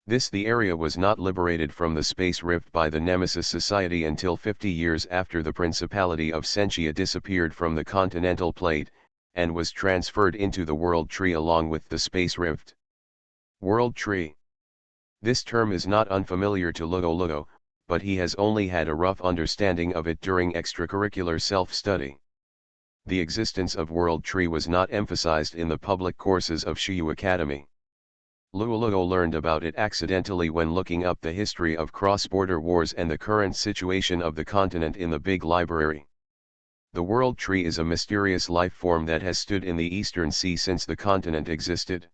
The area was not liberated from the space rift by the Nemesis Society until 50 years after the Principality of Sentia disappeared from the continental plate, and was transferred into the World Tree along with the space rift. World Tree. This term is not unfamiliar to Luoluo, but he has only had a rough understanding of it during extracurricular self-study. The existence of World Tree was not emphasized in the public courses of Shiyu Academy. Luoluo learned about it accidentally when looking up the history of cross-border wars and the current situation of the continent in the Big Library. The World Tree is a mysterious life form that has stood in the Eastern Sea since the continent existed.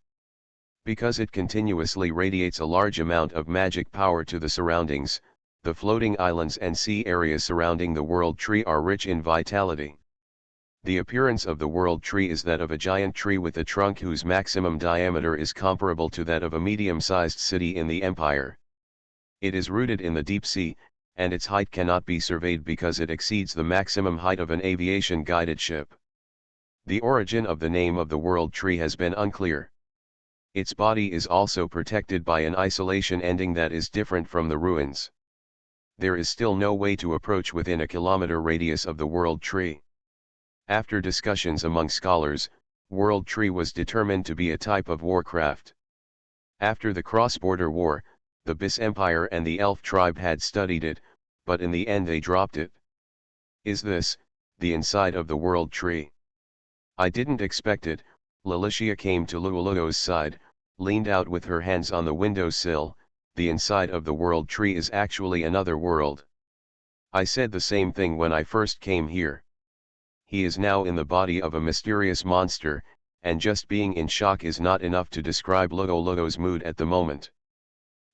Because it continuously radiates a large amount of magic power to the surroundings, the floating islands and sea areas surrounding the World Tree are rich in vitality. The appearance of the World Tree is that of a giant tree with a trunk whose maximum diameter is comparable to that of a medium-sized city in the empire. It is rooted in the deep sea, and its height cannot be surveyed because it exceeds the maximum height of an aviation-guided ship. The origin of the name of the World Tree has been unclear. Its body is also protected by an isolation ending that is different from the ruins. There is still no way to approach within a kilometer radius of the World Tree. After discussions among scholars, World Tree was determined to be a type of warcraft. After the cross-border war, the Bis Empire and the Elf tribe had studied it, but in the end they dropped it. Is this, the inside of the World Tree? I didn't expect it. Lilicia came to Luoluo's side, leaned out with her hands on the windowsill. The inside of the World Tree is actually another world. I said the same thing when I first came here. He is now in the body of a mysterious monster, and just being in shock is not enough to describe Luoluo's mood at the moment.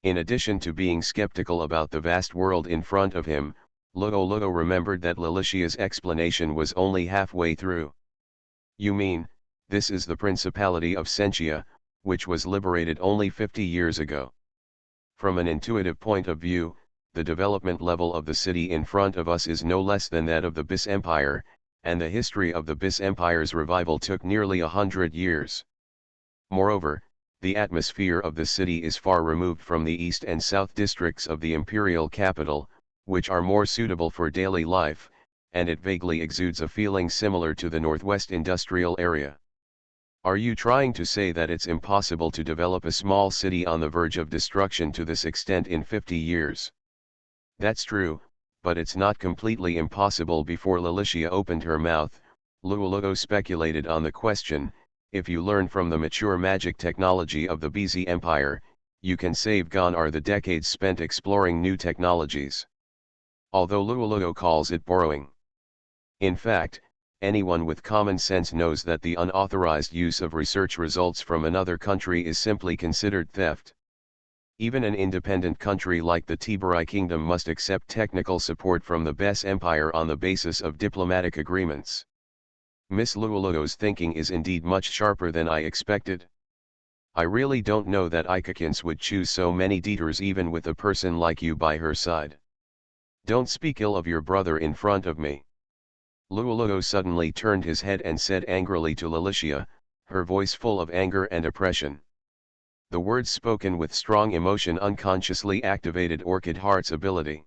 In addition to being skeptical about the vast world in front of him, Lugo remembered that Lilicia's explanation was only halfway through. "You mean, this is the Principality of Sentia, which was liberated only 50 years ago. From an intuitive point of view, the development level of the city in front of us is no less than that of the Bis Empire, and the history of the Bis Empire's revival took nearly 100 years. Moreover, the atmosphere of the city is far removed from the east and south districts of the imperial capital, which are more suitable for daily life, and it vaguely exudes a feeling similar to the northwest industrial area. Are you trying to say that it's impossible to develop a small city on the verge of destruction to this extent in 50 years? That's true, but it's not completely impossible." Before Lilicia opened her mouth, Lugo speculated on the question: if you learn from the mature magic technology of the BZ Empire, you can save gone are the decades spent exploring new technologies. Although Lugo calls it borrowing. In fact, anyone with common sense knows that the unauthorized use of research results from another country is simply considered theft. Even an independent country like the Tiberai Kingdom must accept technical support from the Bes Empire on the basis of diplomatic agreements. Miss Lugo's thinking is indeed much sharper than I expected. I really don't know that Ikakins would choose so many detours even with a person like you by her side. Don't speak ill of your brother in front of me. Lugo suddenly turned his head and said angrily to Lilicia, her voice full of anger and oppression. The words spoken with strong emotion unconsciously activated Orchid Heart's ability.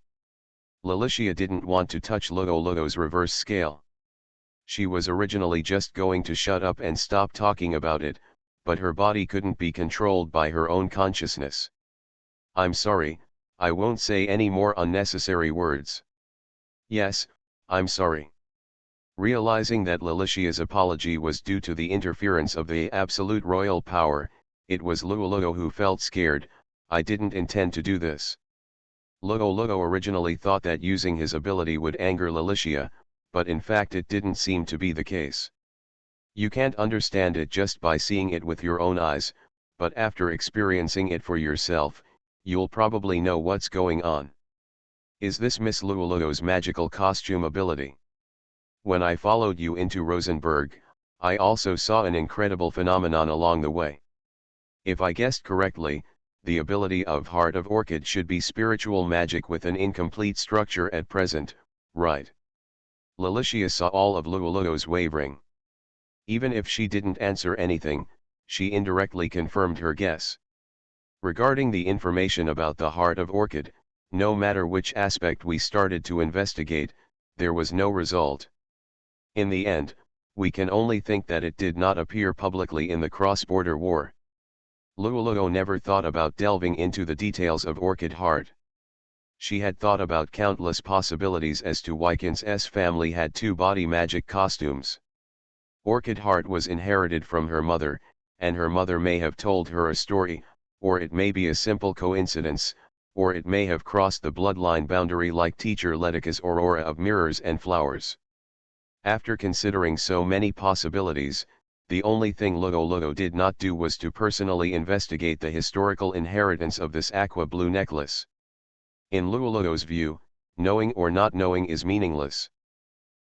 Lilicia didn't want to touch Lugo's reverse scale. She was originally just going to shut up and stop talking about it, but her body couldn't be controlled by her own consciousness. "I'm sorry, I won't say any more unnecessary words." "Yes, I'm sorry." Realizing that Lilicia's apology was due to the interference of the absolute royal power, it was Lugo who felt scared. "I didn't intend to do this." Lugo originally thought that using his ability would anger Lilicia, but in fact it didn't seem to be the case. You can't understand it just by seeing it with your own eyes, but after experiencing it for yourself, you'll probably know what's going on. Is this Miss Lugo's magical costume ability? When I followed you into Rosenberg, I also saw an incredible phenomenon along the way. If I guessed correctly, the ability of Heart of Orchid should be spiritual magic with an incomplete structure at present, right? Lilicia saw all of Lugo's wavering. Even if she didn't answer anything, she indirectly confirmed her guess. Regarding the information about the Heart of Orchid, no matter which aspect we started to investigate, there was no result. In the end, we can only think that it did not appear publicly in the cross-border war. Lugo never thought about delving into the details of Orchid Heart. She had thought about countless possibilities as to why Kins's family had two body magic costumes. Orchid Heart was inherited from her mother, and her mother may have told her a story, or it may be a simple coincidence, or it may have crossed the bloodline boundary like teacher Letica's aurora of mirrors and flowers. After considering so many possibilities, the only thing Lugo did not do was to personally investigate the historical inheritance of this aqua blue necklace. In Lugo's view, knowing or not knowing is meaningless.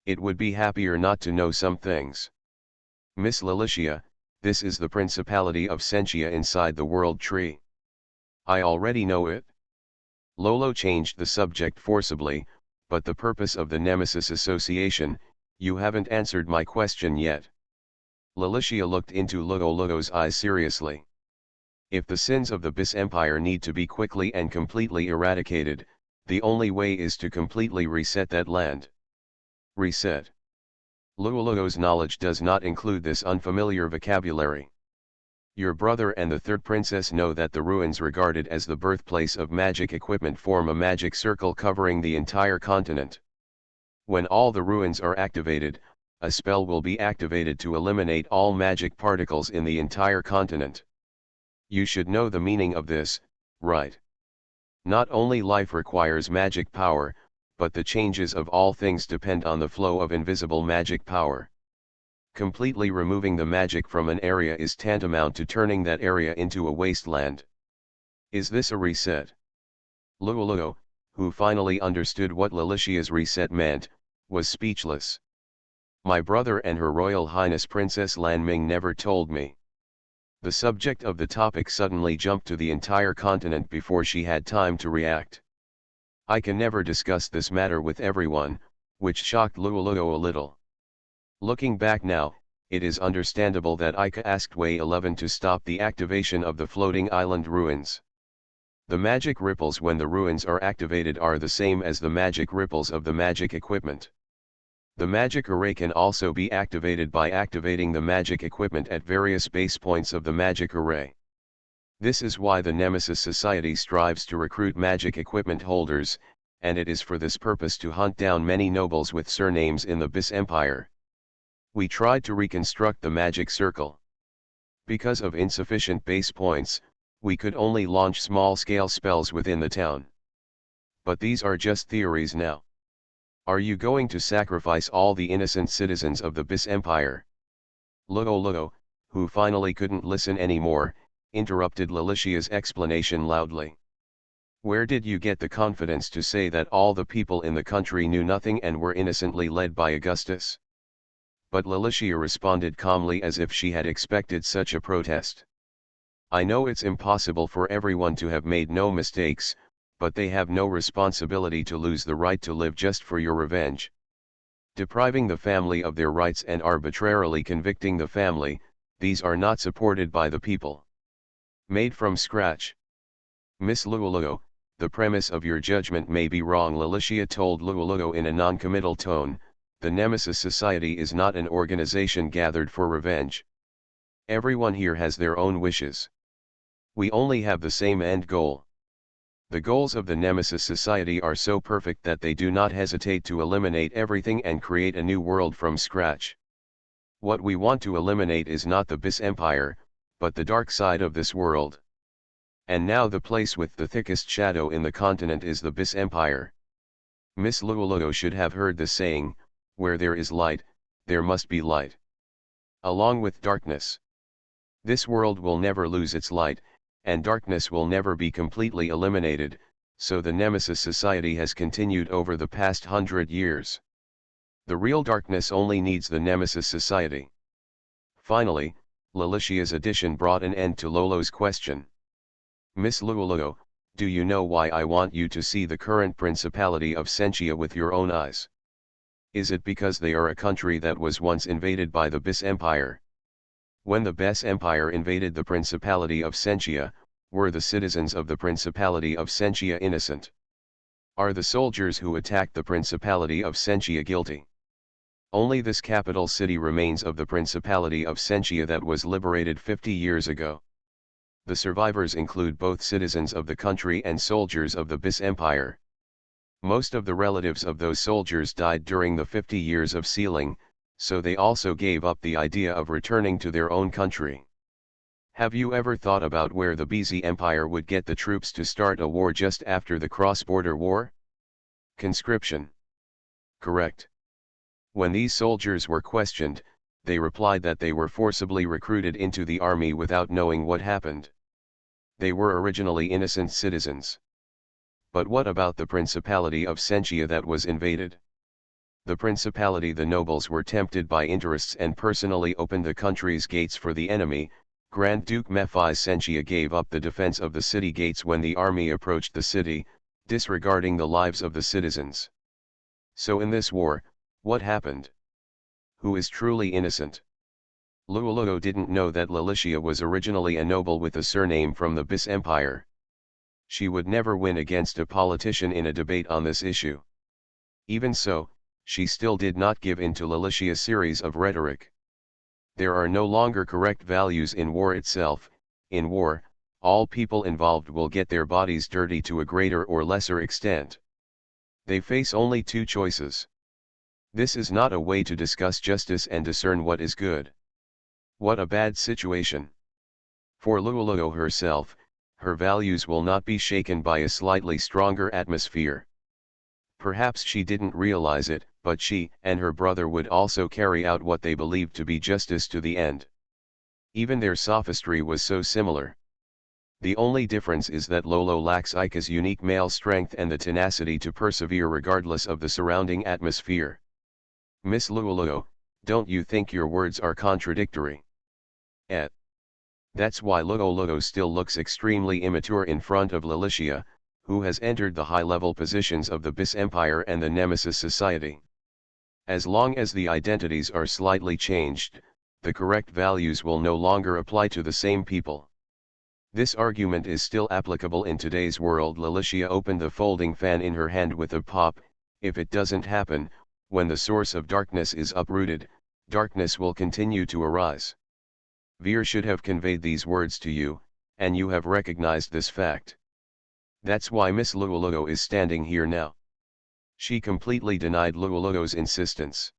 It would be happier not to know some things. "Miss Lilicia, this is the Principality of Sentia inside the World Tree." "I already know it." Lolo changed the subject forcibly, "but the purpose of the Nemesis Association, you haven't answered my question yet." Lilicia looked into Lugo's eyes seriously. "If the sins of the Bis Empire need to be quickly and completely eradicated, the only way is to completely reset that land." Reset. Lugo's knowledge does not include this unfamiliar vocabulary. "Your brother and the third princess know that the ruins regarded as the birthplace of magic equipment form a magic circle covering the entire continent. When all the ruins are activated, a spell will be activated to eliminate all magic particles in the entire continent. You should know the meaning of this, right? Not only life requires magic power, but the changes of all things depend on the flow of invisible magic power. Completely removing the magic from an area is tantamount to turning that area into a wasteland. Is this a reset? Lululo, who finally understood what Lilicia's reset meant, was speechless. My brother and Her Royal Highness Princess Lanming never told me. The subject of the topic suddenly jumped to the entire continent before she had time to react. I can never discuss this matter with everyone, which shocked Lululo a little. Looking back now, it is understandable that Ika asked Way 11 to stop the activation of the floating island ruins. The magic ripples when the ruins are activated are the same as the magic ripples of the magic equipment. The magic array can also be activated by activating the magic equipment at various base points of the magic array. This is why the Nemesis Society strives to recruit magic equipment holders, and it is for this purpose to hunt down many nobles with surnames in the Bis Empire. We tried to reconstruct the magic circle. Because of insufficient base points, we could only launch small-scale spells within the town. But these are just theories now. Are you going to sacrifice all the innocent citizens of the Bis Empire? Luo, who finally couldn't listen anymore, interrupted Lilicia's explanation loudly. Where did you get the confidence to say that all the people in the country knew nothing and were innocently led by Augustus? But Lilicia responded calmly as if she had expected such a protest. I know it's impossible for everyone to have made no mistakes, but they have no responsibility to lose the right to live just for your revenge. Depriving the family of their rights and arbitrarily convicting the family, these are not supported by the people. Made from scratch. Miss Lululo, the premise of your judgment may be wrong, Lilicia told Lululo in a non-committal tone. The Nemesis Society is not an organization gathered for revenge. Everyone here has their own wishes. We only have the same end goal. The goals of the Nemesis Society are so perfect that they do not hesitate to eliminate everything and create a new world from scratch. What we want to eliminate is not the Bis Empire, but the dark side of this world. And now the place with the thickest shadow in the continent is the Bis Empire. Miss Lululo should have heard the saying, where there is light, there must be light. Along with darkness. This world will never lose its light, and darkness will never be completely eliminated, so the Nemesis Society has continued over the past 100 years. The real darkness only needs the Nemesis Society. Finally, Lilicia's addition brought an end to Lolo's question. Miss Lululo, do you know why I want you to see the current Principality of Sentia with your own eyes? Is it because they are a country that was once invaded by the Bis Empire? When the Bis Empire invaded the Principality of Sentia, were the citizens of the Principality of Sentia innocent? Are the soldiers who attacked the Principality of Sentia guilty? Only this capital city remains of the Principality of Sentia that was liberated 50 years ago. The survivors include both citizens of the country and soldiers of the Bis Empire. Most of the relatives of those soldiers died during the 50 years of sealing, so they also gave up the idea of returning to their own country. Have you ever thought about where the BZ Empire would get the troops to start a war just after the cross-border war? Conscription. Correct. When these soldiers were questioned, they replied that they were forcibly recruited into the army without knowing what happened. They were originally innocent citizens. But what about the Principality of Sentia that was invaded? The Principality, the nobles were tempted by interests and personally opened the country's gates for the enemy. Grand Duke Mephi Sentia gave up the defense of the city gates when the army approached the city, disregarding the lives of the citizens. So in this war, what happened? Who is truly innocent? Lululo didn't know that Lilicia was originally a noble with a surname from the Bis Empire. She would never win against a politician in a debate on this issue. Even so, she still did not give in to Lilicia's series of rhetoric. There are no longer correct values in war itself. In war, all people involved will get their bodies dirty to a greater or lesser extent. They face only two choices. This is not a way to discuss justice and discern what is good. What a bad situation. For Lululo herself, her values will not be shaken by a slightly stronger atmosphere. Perhaps she didn't realize it, but she and her brother would also carry out what they believed to be justice to the end. Even their sophistry was so similar. The only difference is that Lolo lacks Ika's unique male strength and the tenacity to persevere regardless of the surrounding atmosphere. Miss Lululo, don't you think your words are contradictory? That's why Lolo still looks extremely immature in front of Lilicia, who has entered the high-level positions of the Bis Empire and the Nemesis Society. As long as the identities are slightly changed, the correct values will no longer apply to the same people. This argument is still applicable in today's world. Lilicia opened the folding fan in her hand with a pop. If it doesn't happen, when the source of darkness is uprooted, darkness will continue to arise. Veer should have conveyed these words to you, and you have recognized this fact. That's why Miss Lululo is standing here now. She completely denied Lululo's insistence.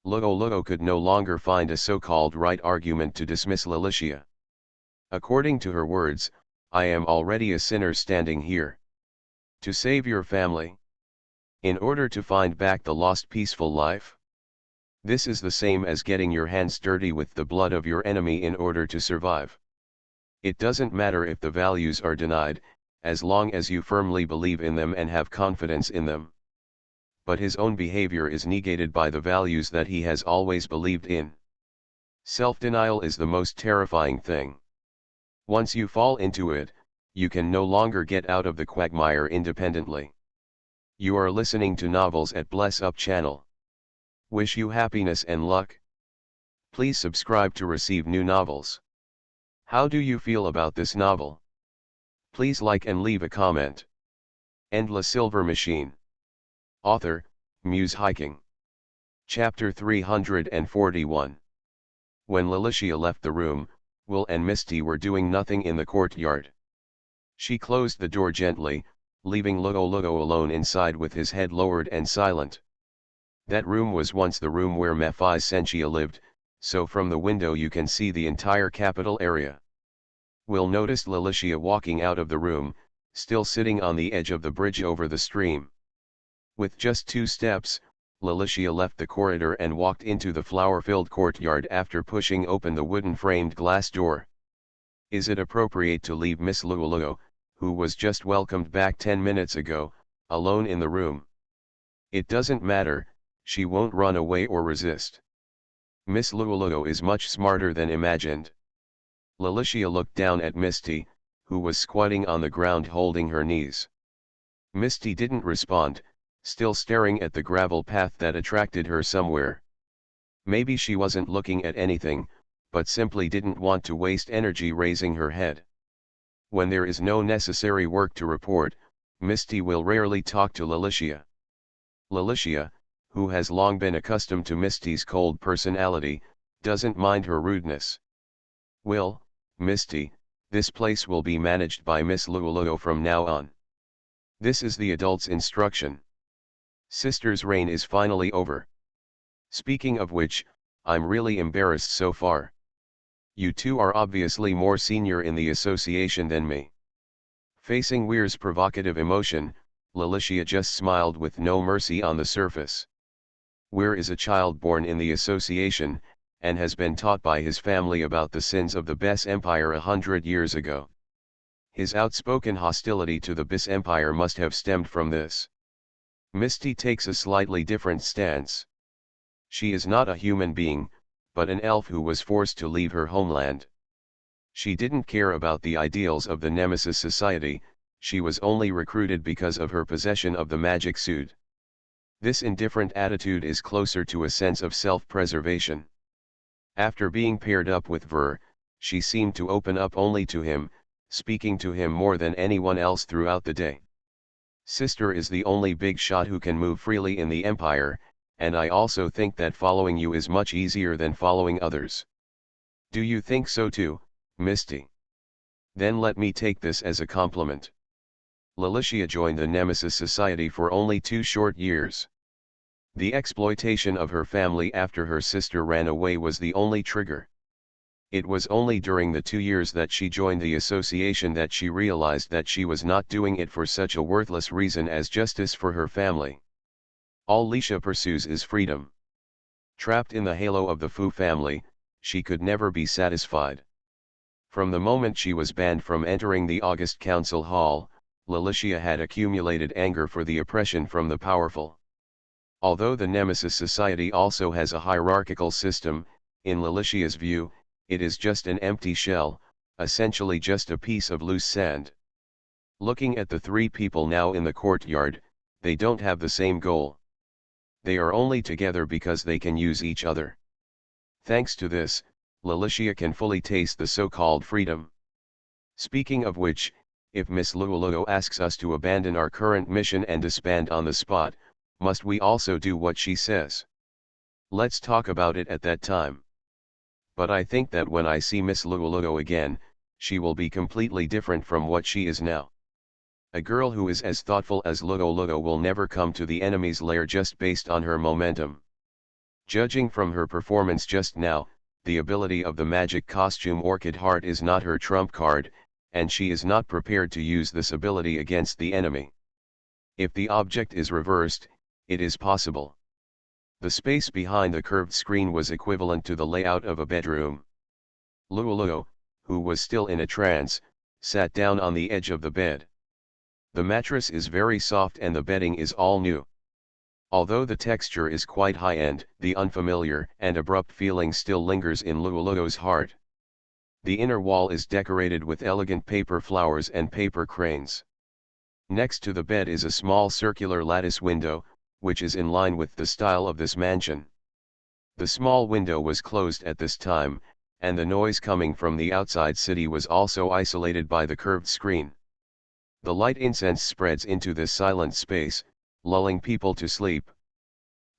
Lululo could no longer find a so-called right argument to dismiss Lilicia. According to her words, I am already a sinner standing here. To save your family. In order to find back the lost peaceful life. This is the same as getting your hands dirty with the blood of your enemy in order to survive. It doesn't matter if the values are denied, as long as you firmly believe in them and have confidence in them. But his own behavior is negated by the values that he has always believed in. Self-denial is the most terrifying thing. Once you fall into it, you can no longer get out of the quagmire independently. You are listening to Novels at Bless Up channel. Wish you happiness and luck. Please subscribe to receive new novels. How do you feel about this novel? Please like and leave a comment. Endless Silver Machine. Author, Muse Hiking. Chapter 341. When Lilicia left the room, Will and Misty were doing nothing in the courtyard. She closed the door gently, leaving Lolo alone inside with his head lowered and silent. That room was once the room where Mephi Sentia lived, so from the window you can see the entire capital area. Will noticed Lilicia walking out of the room, still sitting on the edge of the bridge over the stream. With just 2 steps, Lilicia left the corridor and walked into the flower-filled courtyard after pushing open the wooden-framed glass door. Is it appropriate to leave Miss Lululo, who was just welcomed back 10 minutes ago, alone in the room? It doesn't matter, she won't run away or resist. Miss Lululo is much smarter than imagined. Lilicia looked down at Misty, who was squatting on the ground holding her knees. Misty didn't respond, still staring at the gravel path that attracted her somewhere. Maybe she wasn't looking at anything, but simply didn't want to waste energy raising her head. When there is no necessary work to report, Misty will rarely talk to Lilicia. Lilicia, who has long been accustomed to Misty's cold personality, doesn't mind her rudeness. Will, Misty, this place will be managed by Miss Lululo from now on. This is the adult's instruction. Sister's reign is finally over. Speaking of which, I'm really embarrassed so far. You two are obviously more senior in the association than me. Facing Weir's provocative emotion, Lilicia just smiled with no mercy on the surface. Weir is a child born in the association, and has been taught by his family about the sins of the Bis Empire 100 years ago. His outspoken hostility to the Bis Empire must have stemmed from this. Misty takes a slightly different stance. She is not a human being, but an elf who was forced to leave her homeland. She didn't care about the ideals of the Nemesis Society, she was only recruited because of her possession of the magic suit. This indifferent attitude is closer to a sense of self-preservation. After being paired up with Ver, she seemed to open up only to him, speaking to him more than anyone else throughout the day. Sister is the only big shot who can move freely in the Empire, and I also think that following you is much easier than following others. Do you think so too, Misty? Then let me take this as a compliment. Lilicia joined the Nemesis Society for only 2 short years. The exploitation of her family after her sister ran away was the only trigger. It was only during the 2 years that she joined the association that she realized that she was not doing it for such a worthless reason as justice for her family. All Lisha pursues is freedom. Trapped in the halo of the Fu family, she could never be satisfied. From the moment she was banned from entering the August Council Hall, Lelicia had accumulated anger for the oppression from the powerful. Although the Nemesis Society also has a hierarchical system, in Lelicia's view, it is just an empty shell, essentially just a piece of loose sand. Looking at the three people now in the courtyard, they don't have the same goal. They are only together because they can use each other. Thanks to this, Lelicia can fully taste the so-called freedom. Speaking of which, if Miss Luoluo asks us to abandon our current mission and disband on the spot, must we also do what she says? Let's talk about it at that time. But I think that when I see Miss Luoluo again, she will be completely different from what she is now. A girl who is as thoughtful as Luoluo will never come to the enemy's lair just based on her momentum. Judging from her performance just now, the ability of the magic costume Orchid Heart is not her trump card, and she is not prepared to use this ability against the enemy. If the object is reversed, it is possible. The space behind the curved screen was equivalent to the layout of a bedroom. Luoluo, who was still in a trance, sat down on the edge of the bed. The mattress is very soft and the bedding is all new. Although the texture is quite high-end, the unfamiliar and abrupt feeling still lingers in Luoluo's heart. The inner wall is decorated with elegant paper flowers and paper cranes. Next to the bed is a small circular lattice window, which is in line with the style of this mansion. The small window was closed at this time, and the noise coming from the outside city was also isolated by the curved screen. The light incense spreads into this silent space, lulling people to sleep.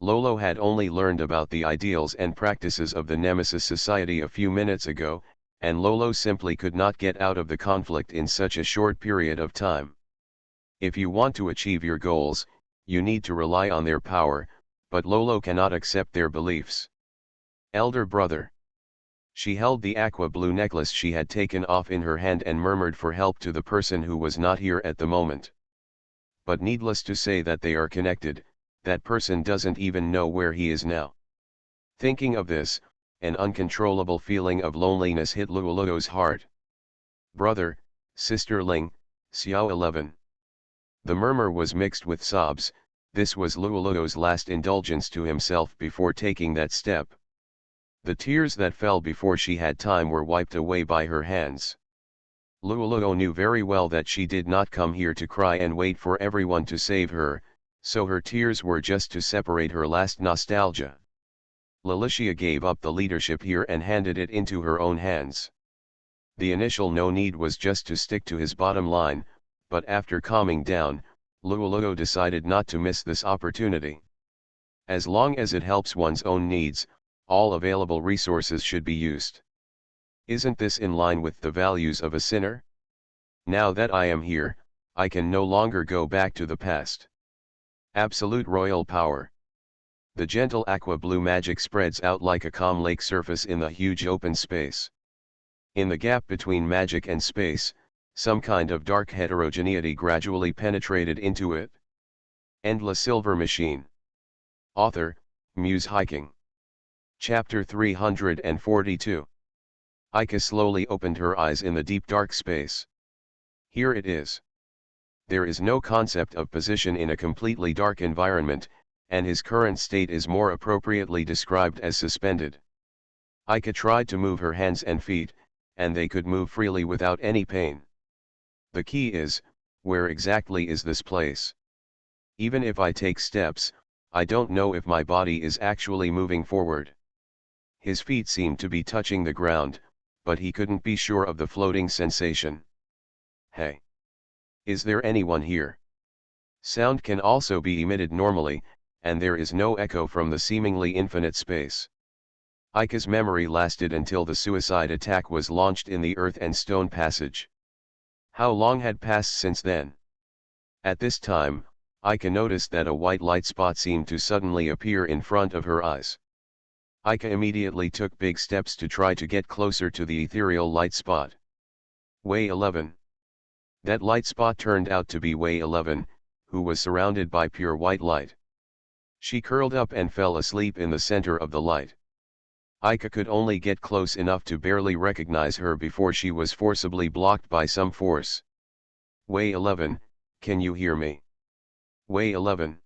Lolo had only learned about the ideals and practices of the Nemesis Society a few minutes ago, and Lolo simply could not get out of the conflict in such a short period of time. If you want to achieve your goals, you need to rely on their power, but Lolo cannot accept their beliefs. Elder brother. She held the aqua blue necklace she had taken off in her hand and murmured for help to the person who was not here at the moment. But needless to say that they are connected, that person doesn't even know where he is now. Thinking of this, an uncontrollable feeling of loneliness hit Luoluo's heart. Brother, Sister Ling, Xiao 11. The murmur was mixed with sobs. This was Luoluo's last indulgence to himself before taking that step. The tears that fell before she had time were wiped away by her hands. Luoluo knew very well that she did not come here to cry and wait for everyone to save her, so her tears were just to separate her last nostalgia. Lelicia gave up the leadership here and handed it into her own hands. The initial no need was just to stick to his bottom line, but after calming down, Luoluo decided not to miss this opportunity. As long as it helps one's own needs, all available resources should be used. Isn't this in line with the values of a sinner? Now that I am here, I can no longer go back to the past. Absolute royal power. The gentle aqua blue magic spreads out like a calm lake surface in the huge open space. In the gap between magic and space, some kind of dark heterogeneity gradually penetrated into it. Endless Silver Machine. Author, Muse Hiking. Chapter 342. Aika slowly opened her eyes in the deep dark space. Here it is. There is no concept of position in a completely dark environment, and his current state is more appropriately described as suspended. Aika tried to move her hands and feet, and they could move freely without any pain. The key is, where exactly is this place? Even if I take steps, I don't know if my body is actually moving forward. His feet seemed to be touching the ground, but he couldn't be sure of the floating sensation. Hey! Is there anyone here? Sound can also be emitted normally, and there is no echo from the seemingly infinite space. Aika's memory lasted until the suicide attack was launched in the earth and stone passage. How long had passed since then? At this time, Aika noticed that a white light spot seemed to suddenly appear in front of her eyes. Aika immediately took big steps to try to get closer to the ethereal light spot. Way 11. That light spot turned out to be Way 11, who was surrounded by pure white light. She curled up and fell asleep in the center of the light. Aika could only get close enough to barely recognize her before she was forcibly blocked by some force. Way 11, can you hear me? Way 11.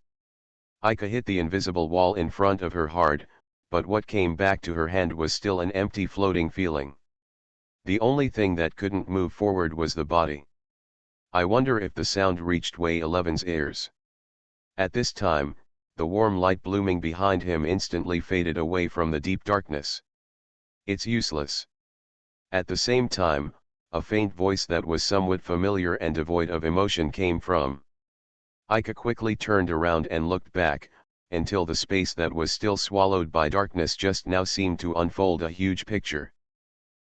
Aika hit the invisible wall in front of her hard, but what came back to her hand was still an empty floating feeling. The only thing that couldn't move forward was the body. I wonder if the sound reached Way 11's ears. At this time, the warm light blooming behind him instantly faded away from the deep darkness. It's useless. At the same time, a faint voice that was somewhat familiar and devoid of emotion came from. Aika quickly turned around and looked back, until the space that was still swallowed by darkness just now seemed to unfold a huge picture.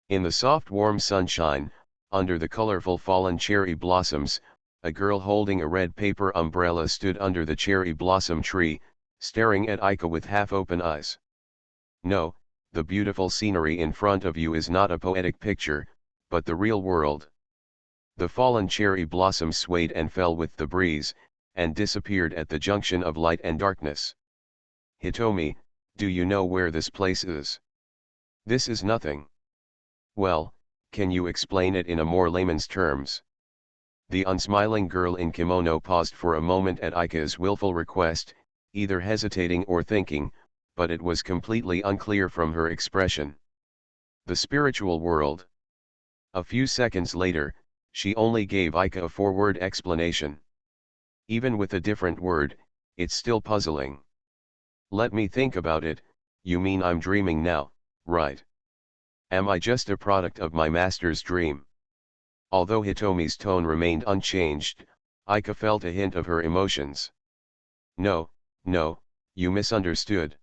In the soft warm sunshine, under the colorful fallen cherry blossoms, a girl holding a red paper umbrella stood under the cherry blossom tree, staring at Aika with half-open eyes. No, the beautiful scenery in front of you is not a poetic picture, but the real world. The fallen cherry blossoms swayed and fell with the breeze, and disappeared at the junction of light and darkness. Hitomi, do you know where this place is? This is nothing. Well, can you explain it in a more layman's terms? The unsmiling girl in kimono paused for a moment at Aika's willful request, either hesitating or thinking, but it was completely unclear from her expression. The spiritual world. A few seconds later, she only gave Aika a four-word explanation. Even with a different word, it's still puzzling. Let me think about it. You mean I'm dreaming now, right? Am I just a product of my master's dream? Although Hitomi's tone remained unchanged, Aika felt a hint of her emotions. No, you misunderstood.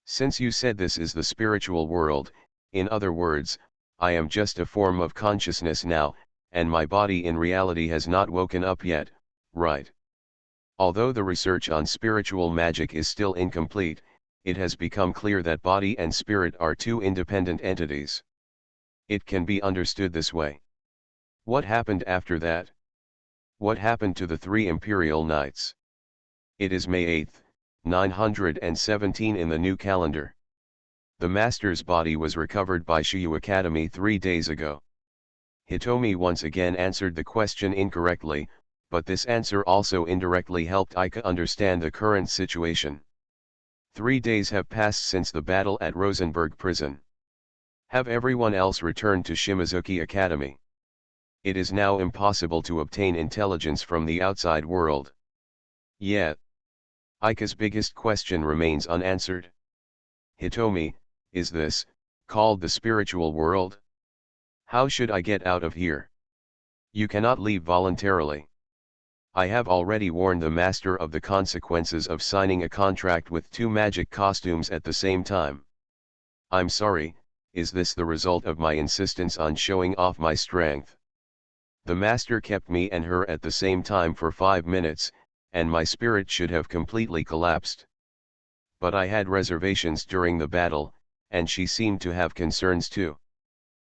Since you said this is the spiritual world, in other words, I am just a form of consciousness now, and my body in reality has not woken up yet, right? Although the research on spiritual magic is still incomplete, it has become clear that body and spirit are two independent entities. It can be understood this way. What happened after that? What happened to the three imperial knights? It is May 8, 917 in the new calendar. The master's body was recovered by Shiyu Academy 3 days ago. Hitomi once again answered the question incorrectly, but this answer also indirectly helped Aika understand the current situation. 3 days have passed since the battle at Rosenberg prison. Have everyone else returned to Shimizuki Academy? It is now impossible to obtain intelligence from the outside world. Yet, Aika's biggest question remains unanswered. Hitomi, is this, called the spiritual world? How should I get out of here? You cannot leave voluntarily. I have already warned the master of the consequences of signing a contract with 2 magic costumes at the same time. I'm sorry, is this the result of my insistence on showing off my strength? The master kept me and her at the same time for 5 minutes, and my spirit should have completely collapsed. But I had reservations during the battle, and she seemed to have concerns too.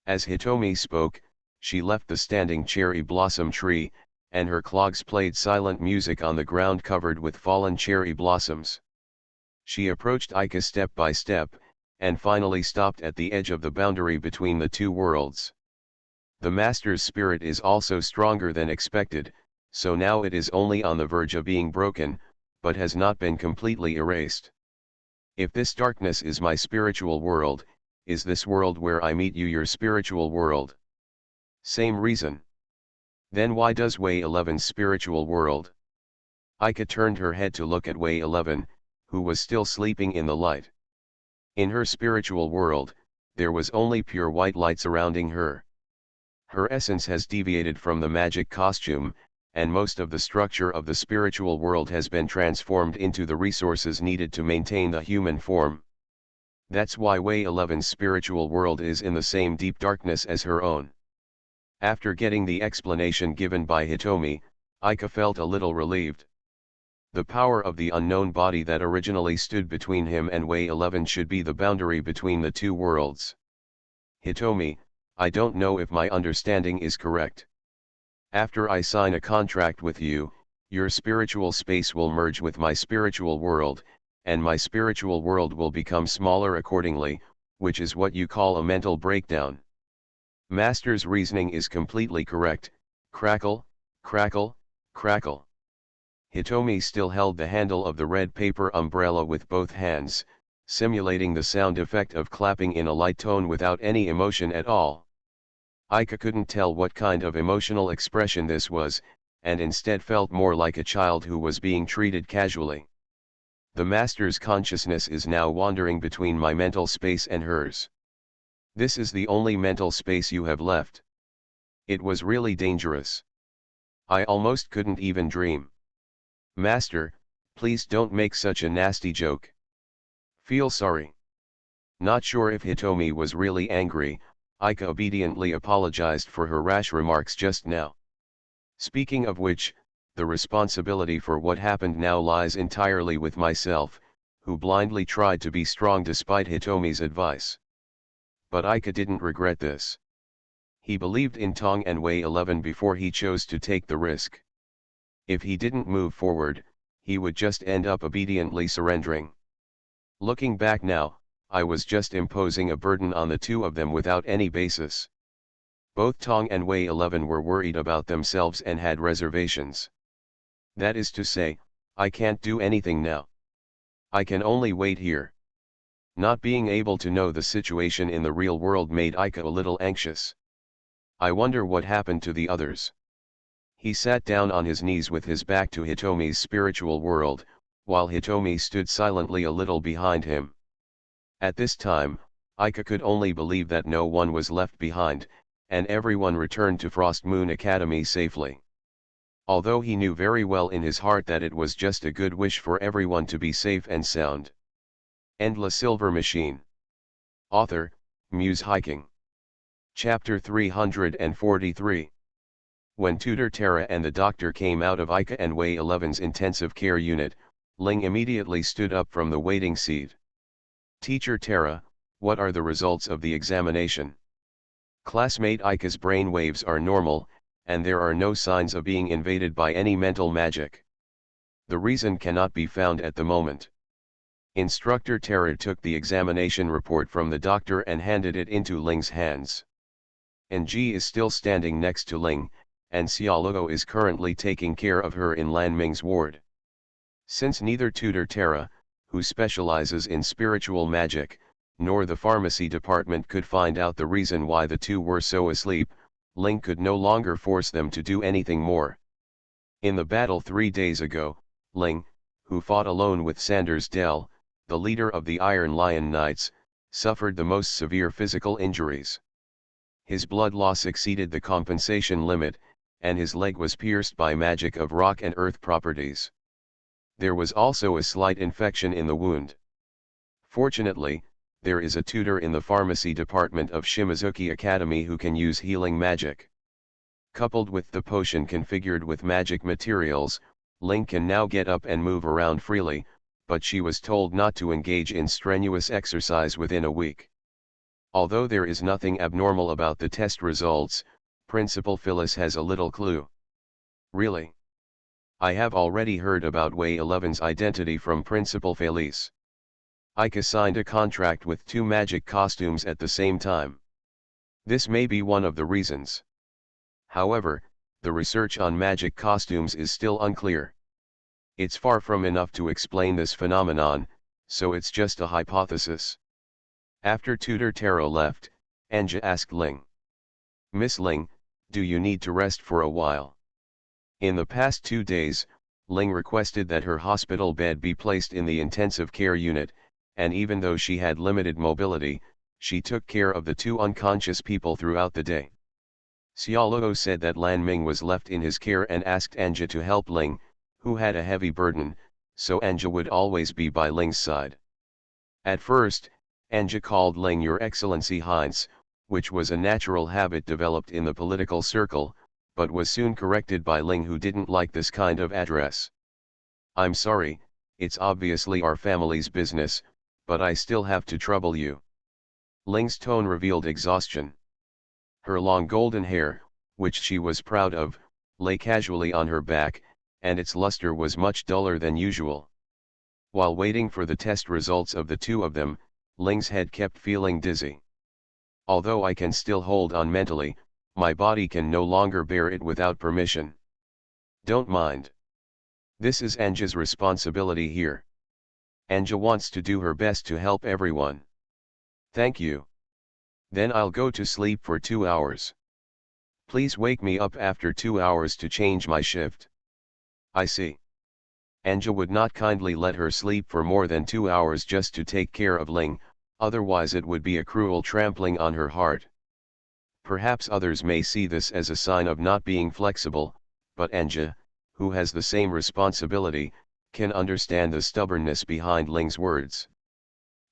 As Hitomi spoke, she left the standing cherry blossom tree, and her clogs played silent music on the ground covered with fallen cherry blossoms. She approached Aika step by step, and finally stopped at the edge of the boundary between the two worlds. The master's spirit is also stronger than expected, so now it is only on the verge of being broken, but has not been completely erased. If this darkness is my spiritual world, is this world where I meet you your spiritual world? Same reason. Then why does Way 11's spiritual world? Aika turned her head to look at Way 11, who was still sleeping in the light. In her spiritual world, there was only pure white light surrounding her. Her essence has deviated from the magic costume, and most of the structure of the spiritual world has been transformed into the resources needed to maintain the human form. That's why Way 11's spiritual world is in the same deep darkness as her own. After getting the explanation given by Hitomi, Aika felt a little relieved. The power of the unknown body that originally stood between him and Way 11 should be the boundary between the two worlds. Hitomi, I don't know if my understanding is correct. After I sign a contract with you, your spiritual space will merge with my spiritual world, and my spiritual world will become smaller accordingly, which is what you call a mental breakdown. Master's reasoning is completely correct, crackle, crackle, crackle. Hitomi still held the handle of the red paper umbrella with both hands, simulating the sound effect of clapping in a light tone without any emotion at all. Aika couldn't tell what kind of emotional expression this was, and instead felt more like a child who was being treated casually. The master's consciousness is now wandering between my mental space and hers. This is the only mental space you have left. It was really dangerous. I almost couldn't even dream. Master, please don't make such a nasty joke. Feel sorry. Not sure if Hitomi was really angry, Aika obediently apologized for her rash remarks just now. Speaking of which, the responsibility for what happened now lies entirely with myself, who blindly tried to be strong despite Hitomi's advice. But Aika didn't regret this. He believed in Tong and Wei 11 before he chose to take the risk. If he didn't move forward, he would just end up obediently surrendering. Looking back now, I was just imposing a burden on the two of them without any basis. Both Tong and Wei 11 were worried about themselves and had reservations. That is to say, I can't do anything now. I can only wait here. Not being able to know the situation in the real world made Aika a little anxious. I wonder what happened to the others. He sat down on his knees with his back to Hitomi's spiritual world, while Hitomi stood silently a little behind him. At this time, Aika could only believe that no one was left behind, and everyone returned to Frost Moon Academy safely. Although he knew very well in his heart that it was just a good wish for everyone to be safe and sound. End La Silver Machine. Author, Muse Hiking. Chapter 343. When Tutor Tara and the doctor came out of Aika and Wei 11's intensive care unit, Ling immediately stood up from the waiting seat. Teacher Tara, what are the results of the examination? Classmate Aika's brain waves are normal, and there are no signs of being invaded by any mental magic. The reason cannot be found at the moment. Instructor Tara took the examination report from the doctor and handed it into Ling's hands. Ng is still standing next to Ling, and Xiaoluo is currently taking care of her in Lanming's ward. Since neither Tutor Tara, who specializes in spiritual magic, nor the pharmacy department could find out the reason why the two were so asleep, Ling could no longer force them to do anything more. In the battle 3 days ago, Ling, who fought alone with Sanders Dell, the leader of the Iron Lion Knights, suffered the most severe physical injuries. His blood loss exceeded the compensation limit, and his leg was pierced by magic of rock and earth properties. There was also a slight infection in the wound. Fortunately, there is a tutor in the pharmacy department of Shimazuki Academy who can use healing magic. Coupled with the potion configured with magic materials, Ling can now get up and move around freely, but she was told not to engage in strenuous exercise within a week. Although there is nothing abnormal about the test results, Principal Phyllis has a little clue. Really? I have already heard about Wei 11's identity from Principal Felice. Aika signed a contract with 2 magic costumes at the same time. This may be one of the reasons. However, the research on magic costumes is still unclear. It's far from enough to explain this phenomenon, so it's just a hypothesis. After Tutor Tara left, Anja asked Ling. Miss Ling, do you need to rest for a while? In the past 2 days, Ling requested that her hospital bed be placed in the intensive care unit, and even though she had limited mobility, she took care of the 2 unconscious people throughout the day. Xiaoluo said that Lan Ming was left in his care and asked Anja to help Ling, who had a heavy burden, so Anja would always be by Ling's side. At first, Anja called Ling Your Excellency Heinz, which was a natural habit developed in the political circle, but was soon corrected by Ling, who didn't like this kind of address. I'm sorry, it's obviously our family's business, but I still have to trouble you. Ling's tone revealed exhaustion. Her long golden hair, which she was proud of, lay casually on her back, and its luster was much duller than usual. While waiting for the test results of the 2 of them, Ling's head kept feeling dizzy. Although I can still hold on mentally, my body can no longer bear it without permission. Don't mind. This is Anja's responsibility here. Anja wants to do her best to help everyone. Thank you. Then I'll go to sleep for 2 hours. Please wake me up after 2 hours to change my shift. I see. Anja would not kindly let her sleep for more than 2 hours just to take care of Ling, otherwise it would be a cruel trampling on her heart. Perhaps others may see this as a sign of not being flexible, but Anja, who has the same responsibility, can understand the stubbornness behind Ling's words.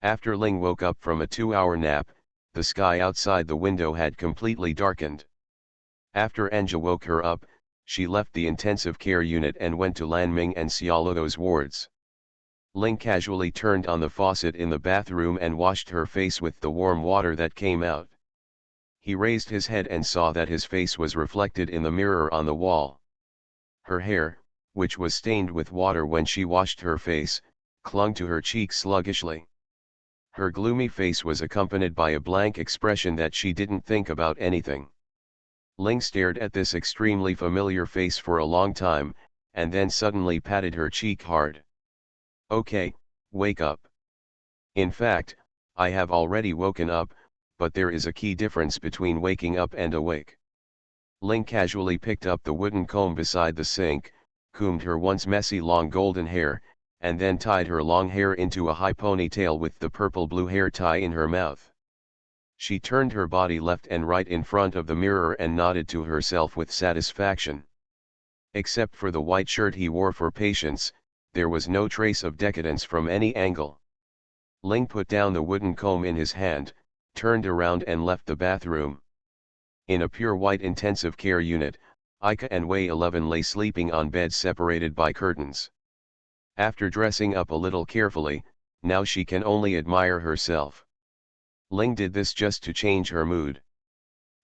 After Ling woke up from a 2-hour nap, the sky outside the window had completely darkened. After Anja woke her up, she left the intensive care unit and went to Lanming and Xiaoluo's wards. Ling casually turned on the faucet in the bathroom and washed her face with the warm water that came out. He raised his head and saw that his face was reflected in the mirror on the wall. Her hair, which was stained with water when she washed her face, clung to her cheeks sluggishly. Her gloomy face was accompanied by a blank expression that she didn't think about anything. Ling stared at this extremely familiar face for a long time, and then suddenly patted her cheek hard. Okay, wake up. In fact, I have already woken up, but there is a key difference between waking up and awake. Ling casually picked up the wooden comb beside the sink, combed her once messy long golden hair, and then tied her long hair into a high ponytail with the purple-blue hair tie in her mouth. She turned her body left and right in front of the mirror and nodded to herself with satisfaction. Except for the white shirt he wore for patience, there was no trace of decadence from any angle. Ling put down the wooden comb in his hand, turned around and left the bathroom. In a pure white intensive care unit, Aika and Wei 11 lay sleeping on beds separated by curtains. After dressing up a little carefully, now she can only admire herself. Ling did this just to change her mood.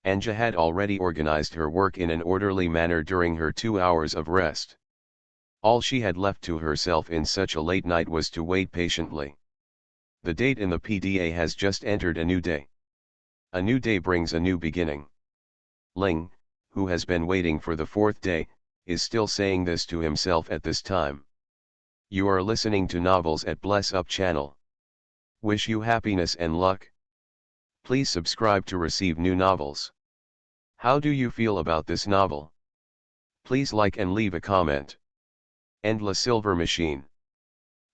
Anja had already organized her work in an orderly manner during her 2 hours of rest. All she had left to herself in such a late night was to wait patiently. The date in the PDA has just entered a new day. A new day brings a new beginning. Ling, who has been waiting for the 4th day, is still saying this to himself at this time. You are listening to Novels at Bless Up channel. Wish you happiness and luck. Please subscribe to receive new novels. How do you feel about this novel? Please like and leave a comment. Endless Silver Machine.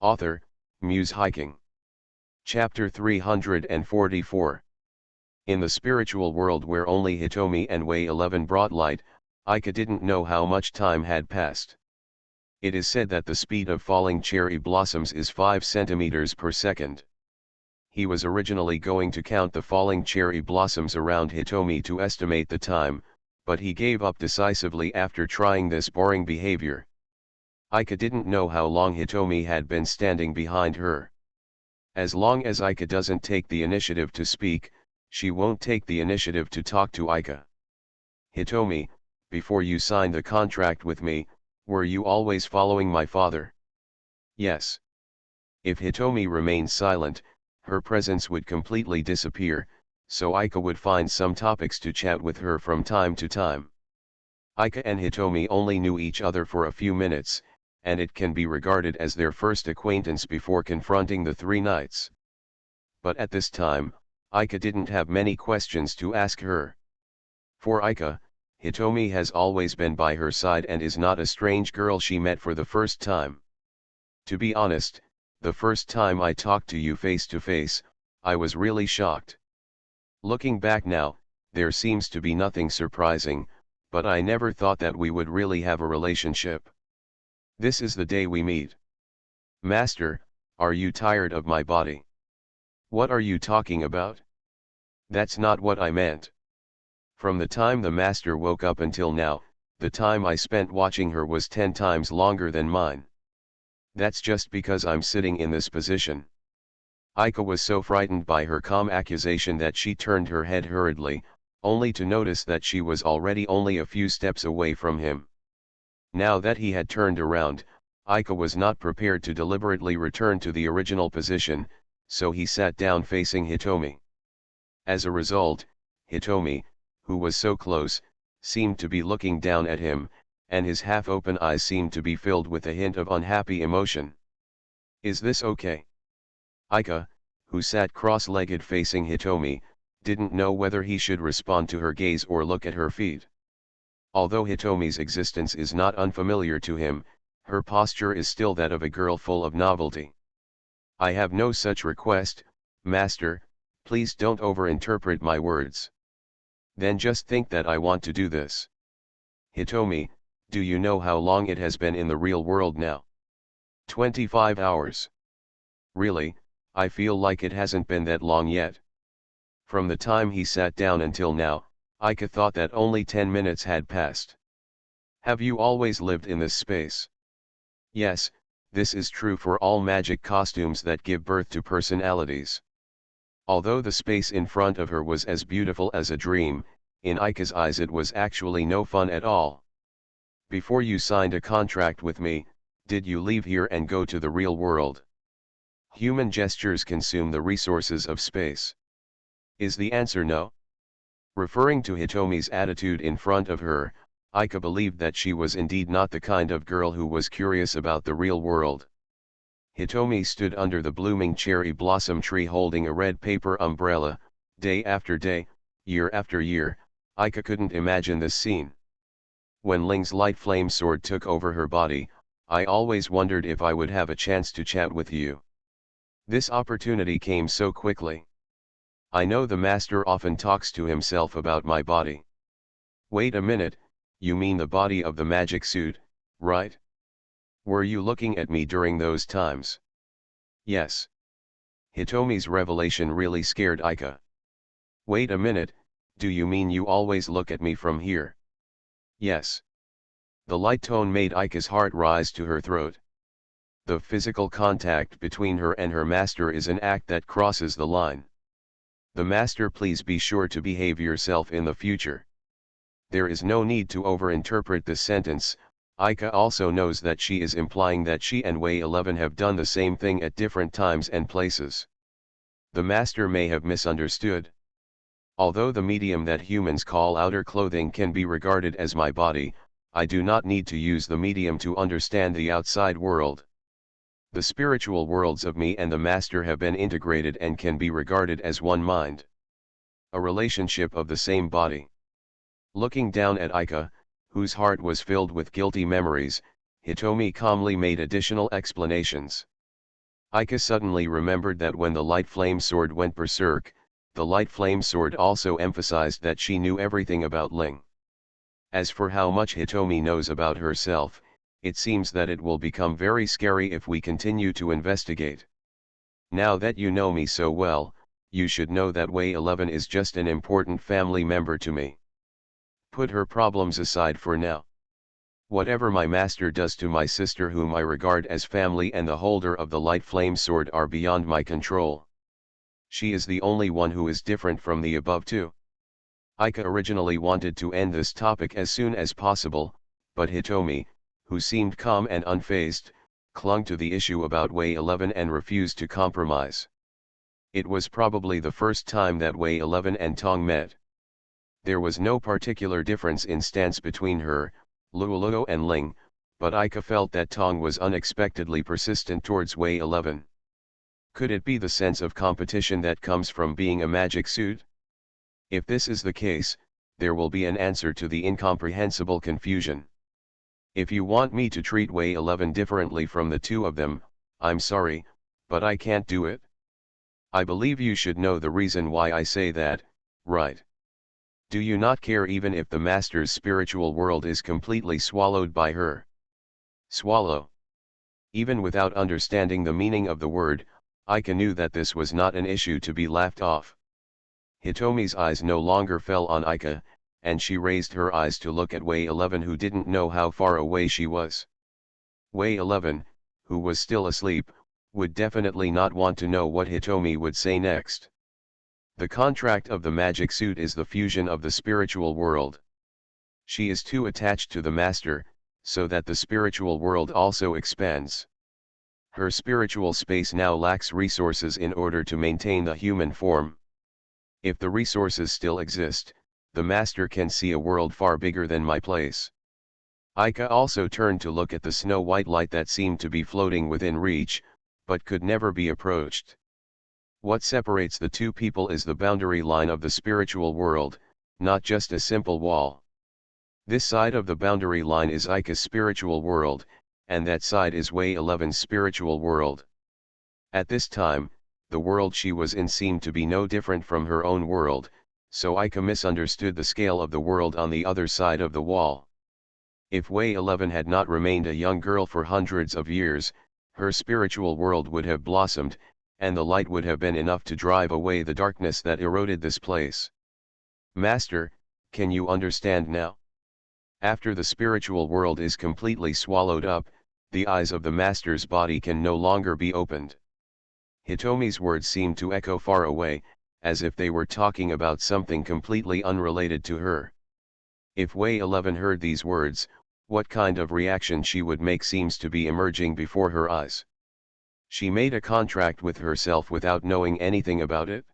Author, Muse Hiking. Chapter 344. In the spiritual world where only Hitomi and Wei 11 brought light, Aika didn't know how much time had passed. It is said that the speed of falling cherry blossoms is 5 centimeters per second. He was originally going to count the falling cherry blossoms around Hitomi to estimate the time, but he gave up decisively after trying this boring behavior. Aika didn't know how long Hitomi had been standing behind her. As long as Aika doesn't take the initiative to speak, she won't take the initiative to talk to Aika. Hitomi, before you signed the contract with me, were you always following my father? Yes. If Hitomi remained silent, her presence would completely disappear, so Aika would find some topics to chat with her from time to time. Aika and Hitomi only knew each other for a few minutes, and it can be regarded as their first acquaintance before confronting the 3 knights. But at this time, Aika didn't have many questions to ask her. For Aika, Hitomi has always been by her side and is not a strange girl she met for the first time. To be honest, the first time I talked to you face to face, I was really shocked. Looking back now, there seems to be nothing surprising, but I never thought that we would really have a relationship. This is the day we meet. Master, are you tired of my body? What are you talking about? That's not what I meant. From the time the master woke up until now, the time I spent watching her was 10 times longer than mine. That's just because I'm sitting in this position. Aika was so frightened by her calm accusation that she turned her head hurriedly, only to notice that she was already only a few steps away from him. Now that he had turned around, Aika was not prepared to deliberately return to the original position, so he sat down facing Hitomi. As a result, Hitomi, who was so close, seemed to be looking down at him, and his half-open eyes seemed to be filled with a hint of unhappy emotion. Is this okay? Aika, who sat cross-legged facing Hitomi, didn't know whether he should respond to her gaze or look at her feet. Although Hitomi's existence is not unfamiliar to him, her posture is still that of a girl full of novelty. I have no such request, master, please don't overinterpret my words. Then just think that I want to do this. Hitomi, do you know how long it has been in the real world now? 25 hours. Really, I feel like it hasn't been that long yet. From the time he sat down until now, Aika thought that only 10 minutes had passed. Have you always lived in this space? Yes, this is true for all magic costumes that give birth to personalities. Although the space in front of her was as beautiful as a dream, in Aika's eyes it was actually no fun at all. Before you signed a contract with me, did you leave here and go to the real world? Human gestures consume the resources of space. Is the answer no? Referring to Hitomi's attitude in front of her, Aika believed that she was indeed not the kind of girl who was curious about the real world. Hitomi stood under the blooming cherry blossom tree holding a red paper umbrella. Day after day, year after year, Aika couldn't imagine this scene. When Ling's light flame sword took over her body, I always wondered if I would have a chance to chat with you. This opportunity came so quickly. I know the master often talks to himself about my body. Wait a minute, you mean the body of the magic suit, right? Were you looking at me during those times? Yes. Hitomi's revelation really scared Aika. Wait a minute, do you mean you always look at me from here? Yes. The light tone made Aika's heart rise to her throat. The physical contact between her and her master is an act that crosses the line. The master, please be sure to behave yourself in the future. There is no need to overinterpret this sentence. Aika also knows that she is implying that she and Wei 11 have done the same thing at different times and places. The master may have misunderstood. Although the medium that humans call outer clothing can be regarded as my body, I do not need to use the medium to understand the outside world. The spiritual worlds of me and the master have been integrated and can be regarded as one mind. A relationship of the same body. Looking down at Aika, whose heart was filled with guilty memories, Hitomi calmly made additional explanations. Aika suddenly remembered that when the light flame sword went berserk, the light flame sword also emphasized that she knew everything about Ling. As for how much Hitomi knows about herself, it seems that it will become very scary if we continue to investigate. Now that you know me so well, you should know that Wei 11 is just an important family member to me. Put her problems aside for now. Whatever my master does to my sister, whom I regard as family and the holder of the light flame sword, are beyond my control. She is the only one who is different from the above two. Aika originally wanted to end this topic as soon as possible, but Hitomi, who seemed calm and unfazed, clung to the issue about Wei 11 and refused to compromise. It was probably the first time that Wei 11 and Tong met. There was no particular difference in stance between her, Luoluo and Ling, but Aika felt that Tong was unexpectedly persistent towards Wei 11. Could it be the sense of competition that comes from being a magic suit? If this is the case, there will be an answer to the incomprehensible confusion. If you want me to treat Wei 11 differently from the two of them, I'm sorry, but I can't do it. I believe you should know the reason why I say that, right? Do you not care even if the master's spiritual world is completely swallowed by her? Swallow. Even without understanding the meaning of the word, Aika knew that this was not an issue to be laughed off. Hitomi's eyes no longer fell on Aika, and she raised her eyes to look at Wei 11, who didn't know how far away she was. Wei 11, who was still asleep, would definitely not want to know what Hitomi would say next. The contract of the magic suit is the fusion of the spiritual world. She is too attached to the master, so that the spiritual world also expands. Her spiritual space now lacks resources in order to maintain the human form. If the resources still exist, the master can see a world far bigger than my place. Aika also turned to look at the snow-white light that seemed to be floating within reach, but could never be approached. What separates the two people is the boundary line of the spiritual world, not just a simple wall. This side of the boundary line is Aika's spiritual world, and that side is Way 11's spiritual world. At this time, the world she was in seemed to be no different from her own world, so Aika misunderstood the scale of the world on the other side of the wall. If Way 11 had not remained a young girl for hundreds of years, her spiritual world would have blossomed, and the light would have been enough to drive away the darkness that eroded this place. Master, can you understand now? After the spiritual world is completely swallowed up, the eyes of the master's body can no longer be opened. Hitomi's words seemed to echo far away, as if they were talking about something completely unrelated to her. If Way 11 heard these words, what kind of reaction she would make seems to be emerging before her eyes. She made a contract with herself without knowing anything about it.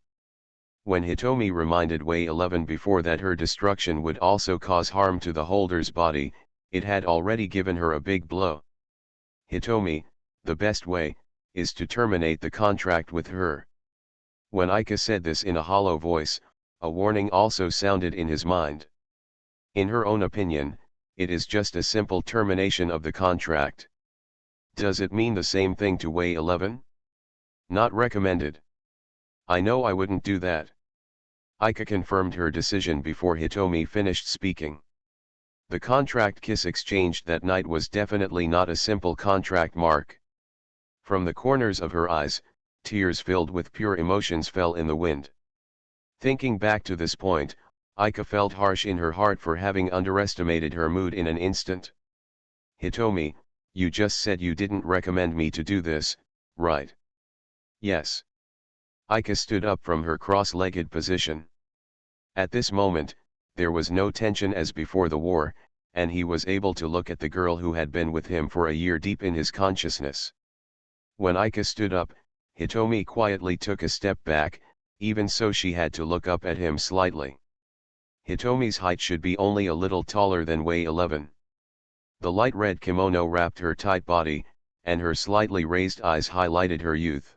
When Hitomi reminded Way 11 before that her destruction would also cause harm to the holder's body, it had already given her a big blow. Hitomi, the best way, is to terminate the contract with her. When Aika said this in a hollow voice, a warning also sounded in his mind. In her own opinion, it is just a simple termination of the contract. Does it mean the same thing to Way 11? Not recommended. I know I wouldn't do that. Aika confirmed her decision before Hitomi finished speaking. The contract kiss exchanged that night was definitely not a simple contract mark. From the corners of her eyes, tears filled with pure emotions fell in the wind. Thinking back to this point, Aika felt harsh in her heart for having underestimated her mood in an instant. Hitomi, you just said you didn't recommend me to do this, right? Yes. Aika stood up from her cross-legged position. At this moment, there was no tension as before the war, and he was able to look at the girl who had been with him for a year deep in his consciousness. When Aika stood up, Hitomi quietly took a step back, even so she had to look up at him slightly. Hitomi's height should be only a little taller than Way 11. The light red kimono wrapped her tight body, and her slightly raised eyes highlighted her youth.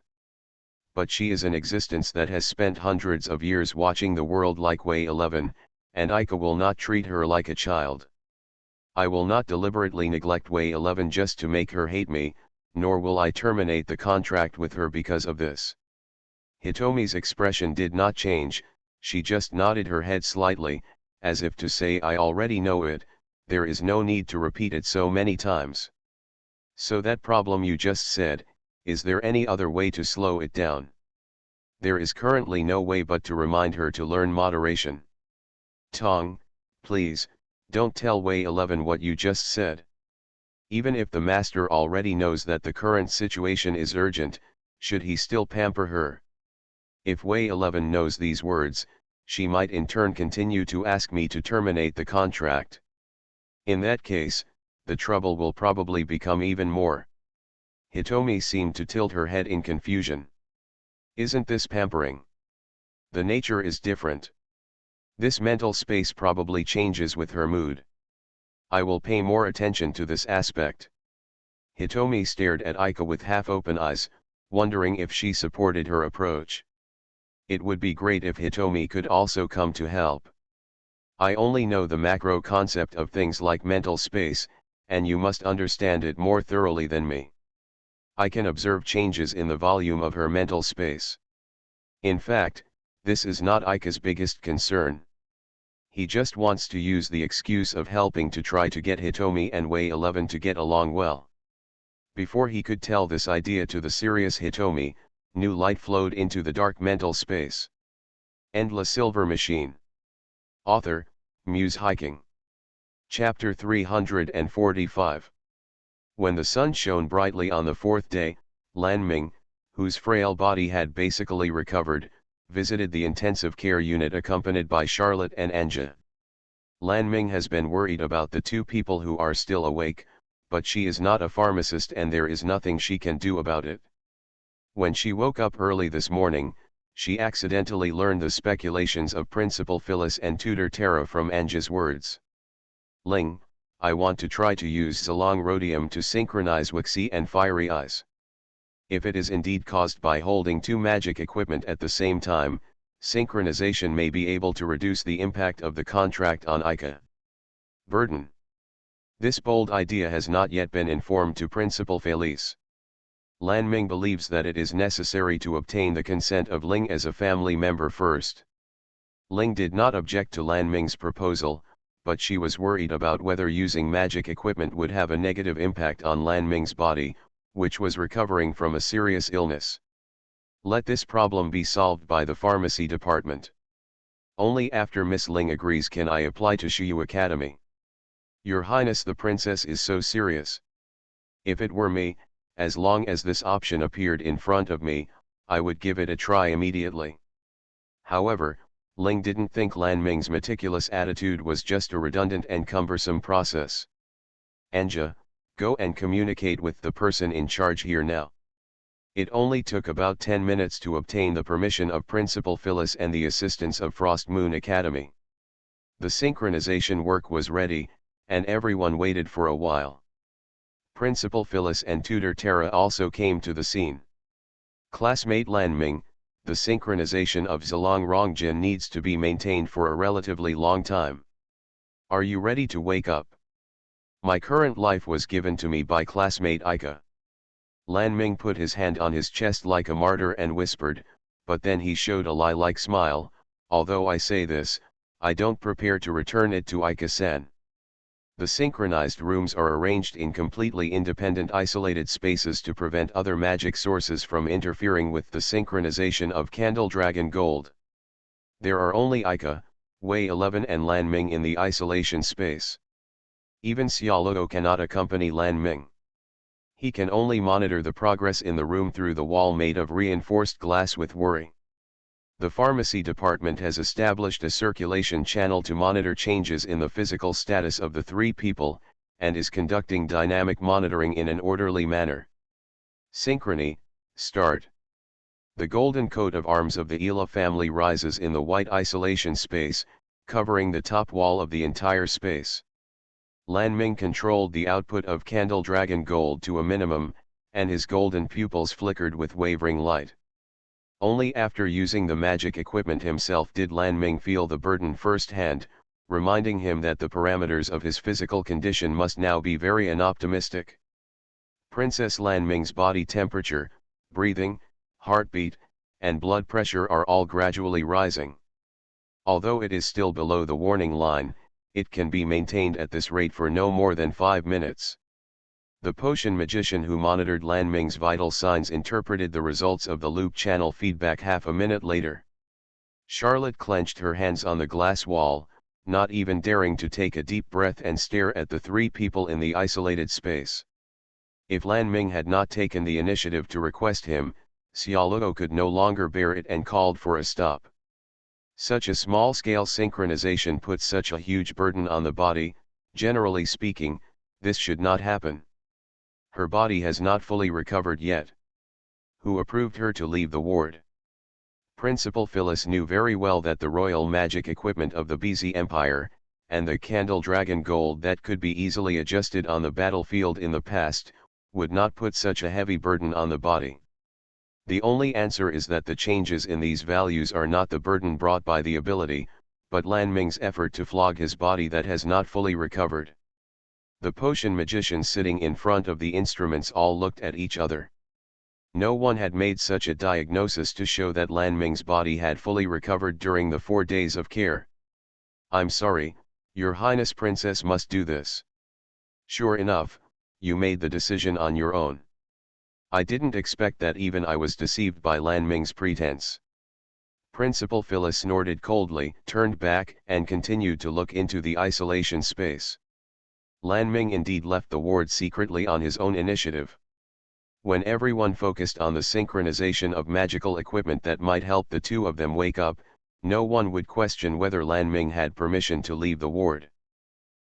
But she is an existence that has spent hundreds of years watching the world like Way 11, and Aika will not treat her like a child. I will not deliberately neglect Way 11 just to make her hate me, nor will I terminate the contract with her because of this. Hitomi's expression did not change, she just nodded her head slightly, as if to say I already know it, there is no need to repeat it so many times. So that problem you just said, is there any other way to slow it down? There is currently no way but to remind her to learn moderation. Tong, please, don't tell Way 11 what you just said. Even if the master already knows that the current situation is urgent, should he still pamper her? If Way 11 knows these words, she might in turn continue to ask me to terminate the contract. In that case, the trouble will probably become even more. Hitomi seemed to tilt her head in confusion. Isn't this pampering? The nature is different. This mental space probably changes with her mood. I will pay more attention to this aspect. Hitomi stared at Aika with half-open eyes, wondering if she supported her approach. It would be great if Hitomi could also come to help. I only know the macro concept of things like mental space, and you must understand it more thoroughly than me. I can observe changes in the volume of her mental space. In fact, this is not Aika's biggest concern. He just wants to use the excuse of helping to try to get Hitomi and Way 11 to get along well. Before he could tell this idea to the serious Hitomi, new light flowed into the dark mental space. Endless Silver Machine. Author, Muse Hiking. Chapter 345. When the sun shone brightly on the fourth day, Lan Ming, whose frail body had basically recovered, visited the intensive care unit accompanied by Charlotte and Anja. Lan Ming has been worried about the two people who are still awake, but she is not a pharmacist and there is nothing she can do about it. When she woke up early this morning, she accidentally learned the speculations of Principal Phyllis and Tutor Tara from Anja's words. Ling, I want to try to use Zilong rhodium to synchronize Wixie and Fiery Eyes. If it is indeed caused by holding two magic equipment at the same time, synchronization may be able to reduce the impact of the contract on Ika. Burden. This bold idea has not yet been informed to Principal Felice. Lan Ming believes that it is necessary to obtain the consent of Ling as a family member first. Ling did not object to Lan Ming's proposal, but she was worried about whether using magic equipment would have a negative impact on Lan Ming's body, which was recovering from a serious illness. Let this problem be solved by the pharmacy department. Only after Miss Ling agrees can I apply to Shiyu Academy. Your Highness, the princess is so serious. If it were me, as long as this option appeared in front of me, I would give it a try immediately. However, Ling didn't think Lan Ming's meticulous attitude was just a redundant and cumbersome process. Anja, go and communicate with the person in charge here now. It only took about 10 minutes to obtain the permission of Principal Phyllis and the assistance of Frost Moon Academy. The synchronization work was ready, and everyone waited for a while. Principal Phyllis and Tutor Tara also came to the scene. Classmate Lan Ming, the synchronization of Zilong Rongjin needs to be maintained for a relatively long time. Are you ready to wake up? My current life was given to me by classmate Ika. Lan Ming put his hand on his chest like a martyr and whispered, but then he showed a lie-like smile, although I say this, I don't prepare to return it to Ika-san. The synchronized rooms are arranged in completely independent isolated spaces to prevent other magic sources from interfering with the synchronization of Candle Dragon Gold. There are only Ika, Wei 11 and Lan Ming in the isolation space. Even Xiaoluo cannot accompany Lan Ming. He can only monitor the progress in the room through the wall made of reinforced glass with worry. The pharmacy department has established a circulation channel to monitor changes in the physical status of the three people, and is conducting dynamic monitoring in an orderly manner. Synchrony, start. The golden coat of arms of the Ila family rises in the white isolation space, covering the top wall of the entire space. Lan Ming controlled the output of Candle Dragon Gold to a minimum, and his golden pupils flickered with wavering light. Only after using the magic equipment himself did Lan Ming feel the burden firsthand, reminding him that the parameters of his physical condition must now be very unoptimistic. Princess Lan Ming's body temperature, breathing, heartbeat, and blood pressure are all gradually rising. Although it is still below the warning line, it can be maintained at this rate for no more than 5 minutes. The potion magician who monitored Lan Ming's vital signs interpreted the results of the loop channel feedback half a minute later. Charlotte clenched her hands on the glass wall, not even daring to take a deep breath and stare at the three people in the isolated space. If Lan Ming had not taken the initiative to request him, Xiaoluo could no longer bear it and called for a stop. Such a small-scale synchronization puts such a huge burden on the body. Generally speaking, this should not happen. Her body has not fully recovered yet. Who approved her to leave the ward? Principal Phyllis knew very well that the royal magic equipment of the BZ Empire, and the Candle Dragon Gold that could be easily adjusted on the battlefield in the past, would not put such a heavy burden on the body. The only answer is that the changes in these values are not the burden brought by the ability, but Lan Ming's effort to flog his body that has not fully recovered. The potion magicians sitting in front of the instruments all looked at each other. No one had made such a diagnosis to show that Lan Ming's body had fully recovered during the 4 days of care. I'm sorry, Your Highness, Princess must do this. Sure enough, you made the decision on your own. I didn't expect that. Even I was deceived by Lan Ming's pretense. Principal Phyllis snorted coldly, turned back, and continued to look into the isolation space. Lan Ming indeed left the ward secretly on his own initiative. When everyone focused on the synchronization of magical equipment that might help the two of them wake up, no one would question whether Lan Ming had permission to leave the ward.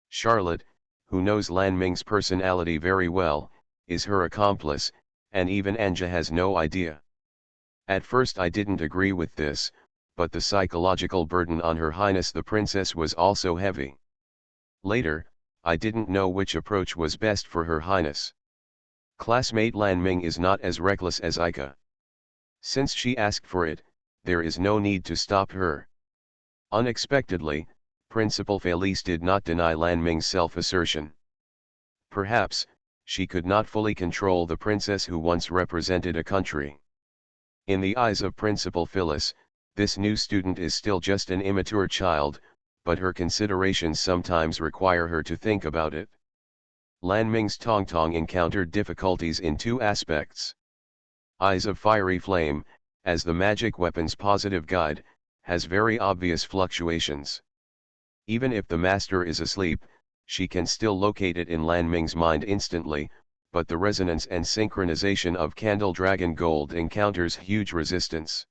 Charlotte, who knows Lan Ming's personality very well, is her accomplice, and even Anja has no idea. At first I didn't agree with this, but the psychological burden on Her Highness the Princess was also heavy. Later, I didn't know which approach was best for Her Highness. Classmate Lan Ming is not as reckless as Ika. Since she asked for it, there is no need to stop her. Unexpectedly, Principal Felice did not deny Lan Ming's self-assertion. Perhaps, she could not fully control the princess who once represented a country. In the eyes of Principal Phyllis, this new student is still just an immature child, but her considerations sometimes require her to think about it. Lan Ming's Tongtong encountered difficulties in two aspects. Eyes of Fiery Flame, as the magic weapon's positive guide, has very obvious fluctuations. Even if the master is asleep, she can still locate it in Lan Ming's mind instantly, but the resonance and synchronization of Candle Dragon Gold encounters huge resistance.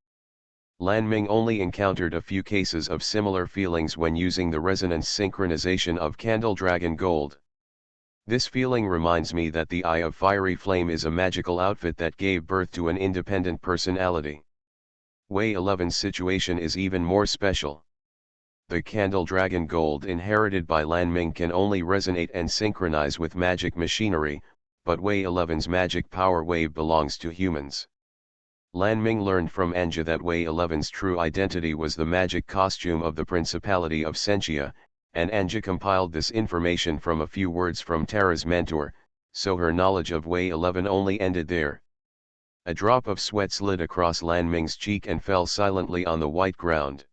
Lan Ming only encountered a few cases of similar feelings when using the resonance synchronization of Candle Dragon Gold. This feeling reminds me that the Eye of Fiery Flame is a magical outfit that gave birth to an independent personality. Wei 11's situation is even more special. The Candle Dragon Gold inherited by Lan Ming can only resonate and synchronize with magic machinery, but Wei 11's magic power wave belongs to humans. Lan Ming learned from Anja that Wei 11's true identity was the magic costume of the Principality of Sentia, and Anja compiled this information from a few words from Tara's mentor, so her knowledge of Wei 11 only ended there. A drop of sweat slid across Lan Ming's cheek and fell silently on the white ground.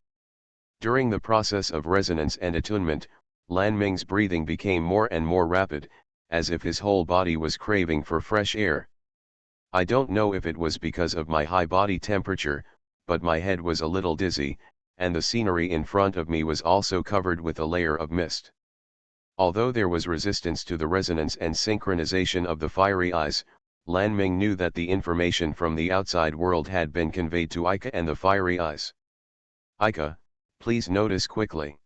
During the process of resonance and attunement, Lan Ming's breathing became more and more rapid, as if his whole body was craving for fresh air. I don't know if it was because of my high body temperature, but my head was a little dizzy, and the scenery in front of me was also covered with a layer of mist. Although there was resistance to the resonance and synchronization of the fiery eyes, Lan Ming knew that the information from the outside world had been conveyed to Ika and the fiery eyes. Ika, please notice quickly.